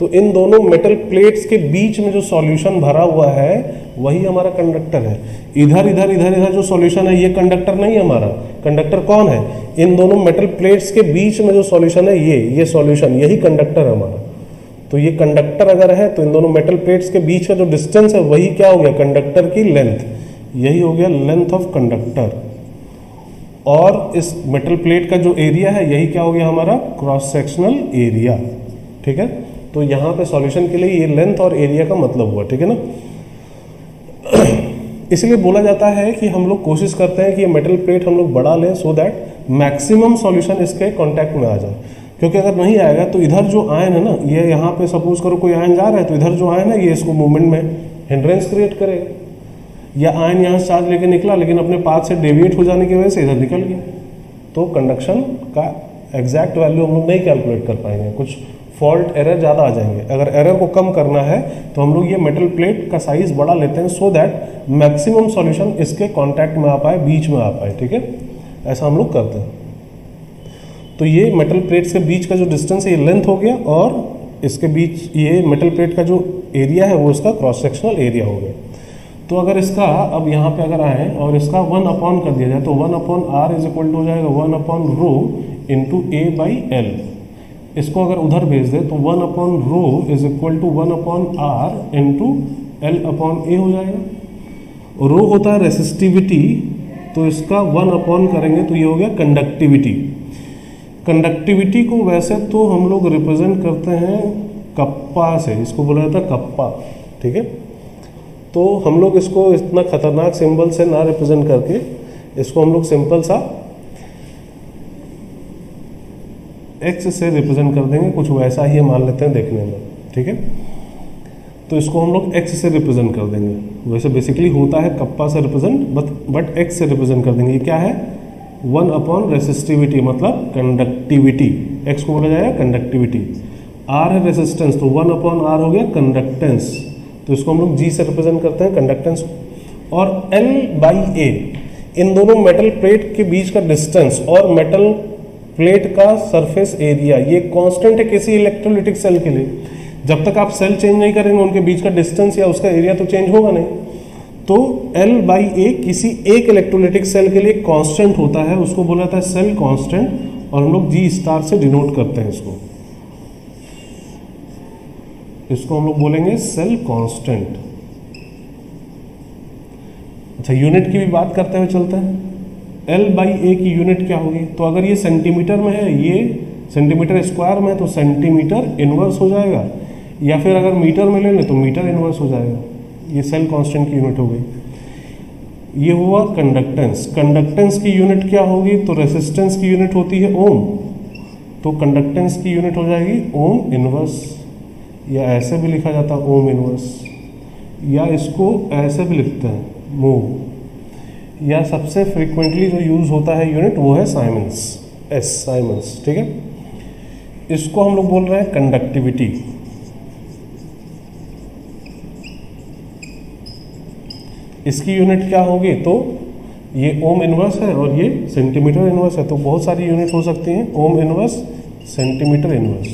[SPEAKER 1] तो इन दोनों मेटल प्लेट्स के बीच में जो सॉल्यूशन भरा हुआ है वही हमारा कंडक्टर है। इधर इधर इधर इधर जो सॉल्यूशन है ये कंडक्टर नहीं है हमारा। कंडक्टर कौन है, इन दोनों मेटल प्लेट्स के बीच में जो सॉल्यूशन है ये सॉल्यूशन, यही कंडक्टर है हमारा। तो ये कंडक्टर अगर है तो इन दोनों मेटल प्लेट्स के बीच का जो डिस्टेंस है वही क्या हो गया, कंडक्टर की लेंथ, यही हो गया लेंथ ऑफ कंडक्टर। और इस मेटल प्लेट का जो एरिया है यही क्या हो गया हमारा, क्रॉस सेक्शनल एरिया। ठीक है, तो यहाँ पे सॉल्यूशन के लिए ये लेंथ और एरिया का मतलब हुआ। ठीक है ना, इसलिए बोला जाता है कि हम लोग कोशिश करते हैं कि ये मेटल प्लेट हम लोग बढ़ा लें सो दैट मैक्सिमम सॉल्यूशन इसके कांटेक्ट में आ जाए। क्योंकि अगर नहीं आएगा तो इधर जो आयन है ना, ये यहाँ पे सपोज करो कोई आयन जा रहा है, तो इधर जो आयन है ये इसको मूवमेंट में हिंड्रेंस क्रिएट करेगा। या आयन यहाँ से चार्ज लेके निकला लेकिन अपने पाथ से डेविएट हो जाने की वजह से इधर निकल गया, तो कंडक्शन का एग्जैक्ट वैल्यू हम लोग नहीं कैलकुलेट कर पाएंगे, कुछ फॉल्ट एरर ज़्यादा आ जाएंगे। अगर एरर को कम करना है तो हम लोग ये मेटल प्लेट का साइज बढ़ा लेते हैं सो दैट मैक्सिमम सॉल्यूशन इसके कांटेक्ट में आ पाए, बीच में आ पाए। ठीक है, ऐसा हम लोग करते हैं। तो ये मेटल प्लेट्स के बीच का जो डिस्टेंस है ये लेंथ हो गया, और इसके बीच ये मेटल प्लेट का जो एरिया है वो इसका क्रॉस सेक्शनल एरिया हो गया। तो अगर इसका अब यहाँ पे अगर आए और इसका 1 अपॉन कर दिया जाए तो 1 upon R is equal to हो जाएगा 1 upon rho into A by L. इसको अगर उधर भेज दे तो 1 upon rho is equal to 1 upon R into L upon A हो जाएगा। रो होता है रेसिस्टिविटी, तो इसका 1 अपॉन करेंगे तो ये हो गया कंडक्टिविटी। कंडक्टिविटी को वैसे तो हम लोग रिप्रेजेंट करते हैं कप्पा से, इसको बोला जाता है कप्पा। ठीक है, तो हम लोग इसको इतना खतरनाक सिंबल से ना रिप्रेजेंट करके इसको हम लोग सिंपल सा एक्स से रिप्रेजेंट कर देंगे, कुछ वैसा ही मान लेते हैं देखने में। ठीक है, तो इसको हम लोग एक्स से रिप्रेजेंट कर देंगे। वैसे बेसिकली होता है कप्पा से रिप्रेजेंट, बट एक्स से रिप्रेजेंट कर देंगे। ये क्या है, 1 अपॉन रेसिस्टिविटी मतलब कंडक्टिविटी, एक्स को बोला जाएगा कंडक्टिविटी। आर है रेसिस्टेंस, तो 1 अपॉन आर हो गया कंडक्टेंस, तो इसको हम लोग जी से रिप्रेजेंट करते हैं कंडक्टेंस। और एल बाई ए, इन दोनों मेटल प्लेट के बीच का डिस्टेंस और मेटल प्लेट का सरफेस एरिया, ये कांस्टेंट है किसी इलेक्ट्रोलिटिक सेल के लिए। जब तक आप सेल चेंज नहीं करेंगे उनके बीच का डिस्टेंस या उसका एरिया तो चेंज होगा नहीं। तो L बाई ए किसी एक इलेक्ट्रोलिटिक सेल के लिए कांस्टेंट होता है, उसको बोला जाता है सेल कांस्टेंट, और हम लोग जी स्टार से डिनोट करते हैं इसको हम लोग बोलेंगे सेल कांस्टेंट। अच्छा, यूनिट की भी बात करते हुए चलते हैं। L बाई ए की यूनिट क्या होगी, तो अगर ये सेंटीमीटर में है, ये सेंटीमीटर स्क्वायर में है तो सेंटीमीटर इनवर्स हो जाएगा, या फिर अगर मीटर में ले लें तो मीटर इनवर्स हो जाएगा। ये सेल कांस्टेंट की यूनिट हो गई। ये हुआ कंडक्टेंस। कंडक्टेंस की यूनिट क्या होगी, तो रेसिस्टेंस की यूनिट होती है ओम, तो कंडक्टेंस की यूनिट हो जाएगी ओम इनवर्स, या ऐसे भी लिखा जाता है ओम इनवर्स, या इसको ऐसे भी लिखते हैं मोह, या सबसे फ्रीक्वेंटली जो यूज होता है यूनिट वो है साइमन्स, एस साइमन्स। ठीक है, इसको हम लोग बोल रहे हैं कंडक्टिविटी। इसकी यूनिट क्या होगी, तो ये ओम इनवर्स है और ये सेंटीमीटर इनवर्स है, तो बहुत सारी यूनिट हो सकती हैं, ओम इनवर्स, सेंटीमीटर इनवर्स,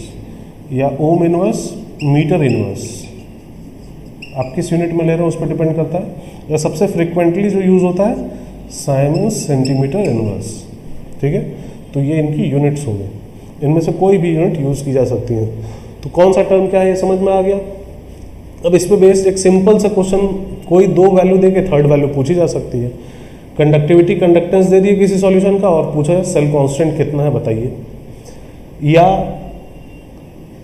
[SPEAKER 1] या ओम इनवर्स, मीटर इनवर्स। आप किस यूनिट में ले रहे हो उस पर डिपेंड करता है। या सबसे फ्रिक्वेंटली जो यूज़ होता है साइमन्स सेंटीमीटर इनवर्स। ठीक है, तो ये इनकी यूनिट्स हो गई, इनमें से कोई भी यूनिट यूज़ की जा सकती है। तो कौन सा टर्म क्या है ये समझ में आ गया। अब इस पे बेस्ड एक सिंपल सा क्वेश्चन कोई दो वैल्यू दे के थर्ड वैल्यू पूछी जा सकती है। कंडक्टिविटी कंडक्टेंस दे दिए किसी सॉल्यूशन का और पूछा है सेल कांस्टेंट कितना है बताइए, या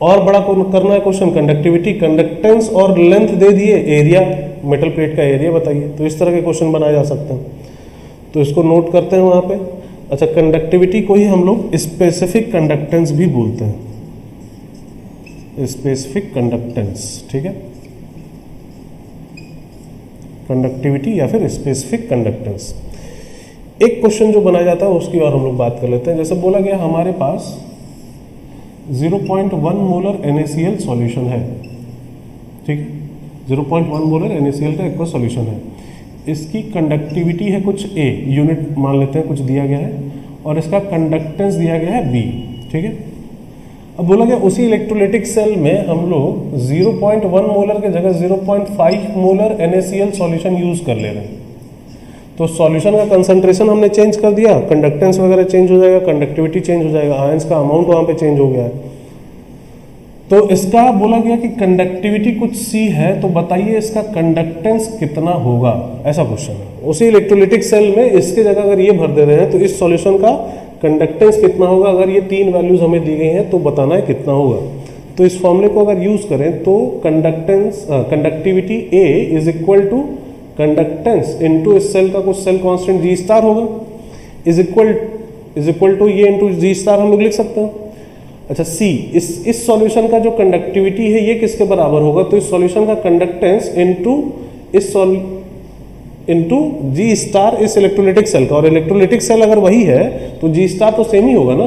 [SPEAKER 1] और बड़ा करना है क्वेश्चन, कंडक्टिविटी कंडक्टेंस और लेंथ दे दिए, एरिया मेटल प्लेट का एरिया बताइए। तो इस तरह के क्वेश्चन बनाए जा सकते हैं, तो इसको नोट करते हैं वहाँ पे। अच्छा, कंडक्टिविटी को ही हम लोग स्पेसिफिक कंडक्टेंस भी बोलते हैं, स्पेसिफिक कंडक्टेंस, ठीक है, कंडक्टिविटी या फिर स्पेसिफिक कंडक्टेंस। एक क्वेश्चन जो बनाया जाता है उसकी और हम लोग बात कर लेते हैं। जैसे बोला गया हमारे पास 0.1 मोलर NaCl सॉल्यूशन है, ठीक है, 0.1 मोलर NaCl का एक्वा सॉल्यूशन है। इसकी कंडक्टिविटी है कुछ A, यूनिट मान लेते हैं कुछ दिया गया है, और इसका कंडक्टेंस दिया गया है B, ठीक है। अब बोला गया उसी इलेक्ट्रोलाइटिक सेल में हम लोग 0.1 मोलर के जगह 0.5 मोलर NaCl सॉल्यूशन यूज कर ले रहे हैं। तो सॉल्यूशन का कंसंट्रेशन हमने चेंज कर दिया, कंडक्टेंस वगैरह चेंज हो जाएगा, कंडक्टिविटी चेंज हो जाएगा, आयंस का अमाउंट वहां पे चेंज हो गया है। तो इसका बोला गया कि कंडक्टिविटी कुछ C है, तो बताइए इसका कंडक्टेंस कितना होगा, ऐसा क्वेश्चन है। उसी इलेक्ट्रोलाइटिक सेल में इसके जगह अगर ये भर दे रहे हैं तो इस सॉल्यूशन का कंडक्टेंस कितना होगा, अगर ये तीन वैल्यूज हमें दी गई हैं तो बताना है कितना होगा। तो इस फॉर्मूले को अगर यूज करें तो conductivity A is equal to conductance into इस सेल का कुछ सेल कांस्टेंट G स्टार होगा, इज इक्वल टू ये इनटू G स्टार हम लोग लिख सकते हैं। अच्छा, C इस सॉल्यूशन का जो कंडक्टिविटी है ये किसके बराबर होगा, तो इस सॉल्यूशन का कंडक्टेंस इनटू G स्टार इस इलेक्ट्रोलाइटिक सेल का, और इलेक्ट्रोलाइटिक सेल अगर वही है तो G स्टार तो सेम ही होगा ना।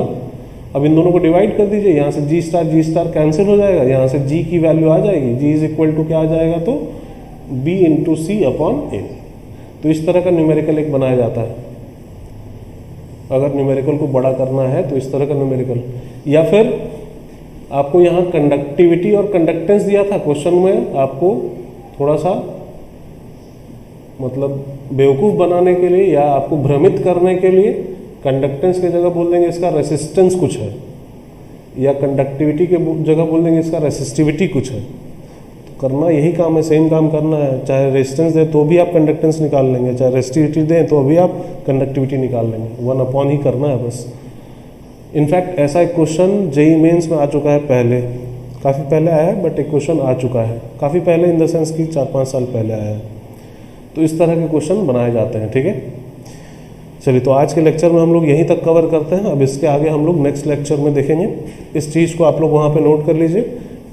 [SPEAKER 1] अब इन दोनों को डिवाइड कर दीजिए, यहाँ से G स्टार कैंसिल हो जाएगा, यहाँ से G की वैल्यू आ जाएगी, G इज इक्वल टू क्या आ जाएगा, तो B into C upon A। तो इस तरह का न्यूमेरिकल एक बनाया जाता है। अगर न्यूमेरिकल को बड़ा करना है तो इस तरह का न्यूमेरिकल, या फिर आपको यहाँ कंडक्टिविटी और कंडक्टेंस दिया था क्वेश्चन में, आपको थोड़ा सा मतलब बेवकूफ़ बनाने के लिए या आपको भ्रमित करने के लिए कंडक्टेंस की जगह बोल देंगे इसका रेसिस्टेंस कुछ है, या कंडक्टिविटी के जगह बोल देंगे इसका रेसिस्टिविटी कुछ है। तो करना यही काम है, सेम काम करना है। चाहे रेजिस्टेंस दें तो भी आप कंडक्टेंस निकाल लेंगे, चाहे रेसिस्टिविटी दें तो भी आप कंडक्टिविटी निकाल लेंगे, 1 अपॉन ही करना है बस। इनफैक्ट ऐसा एक क्वेश्चन जेईई मेंस में आ चुका है पहले, काफ़ी पहले आया है, बट एक क्वेश्चन आ चुका है काफ़ी पहले, इन द सेंस कि 4-5 साल पहले आया है। तो इस तरह के क्वेश्चन बनाए जाते हैं, ठीक है। चलिए, तो आज के लेक्चर में हम लोग यहीं तक कवर करते हैं। अब इसके आगे हम लोग नेक्स्ट लेक्चर में देखेंगे। इस चीज़ को आप लोग वहाँ पे नोट कर लीजिए।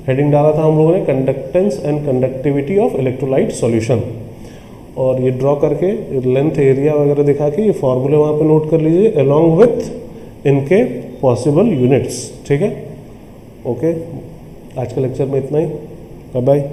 [SPEAKER 1] हेडिंग डाला था हम लोगों ने conductance and conductivity of electrolyte solution, और ये ड्रॉ करके लेंथ एरिया वगैरह दिखा के ये फॉर्मूले वहाँ पे नोट कर लीजिए अलॉन्ग विथ इनके पॉसिबल यूनिट्स, ठीक है। ओके, आज के लेक्चर में इतना ही, बाय बाय।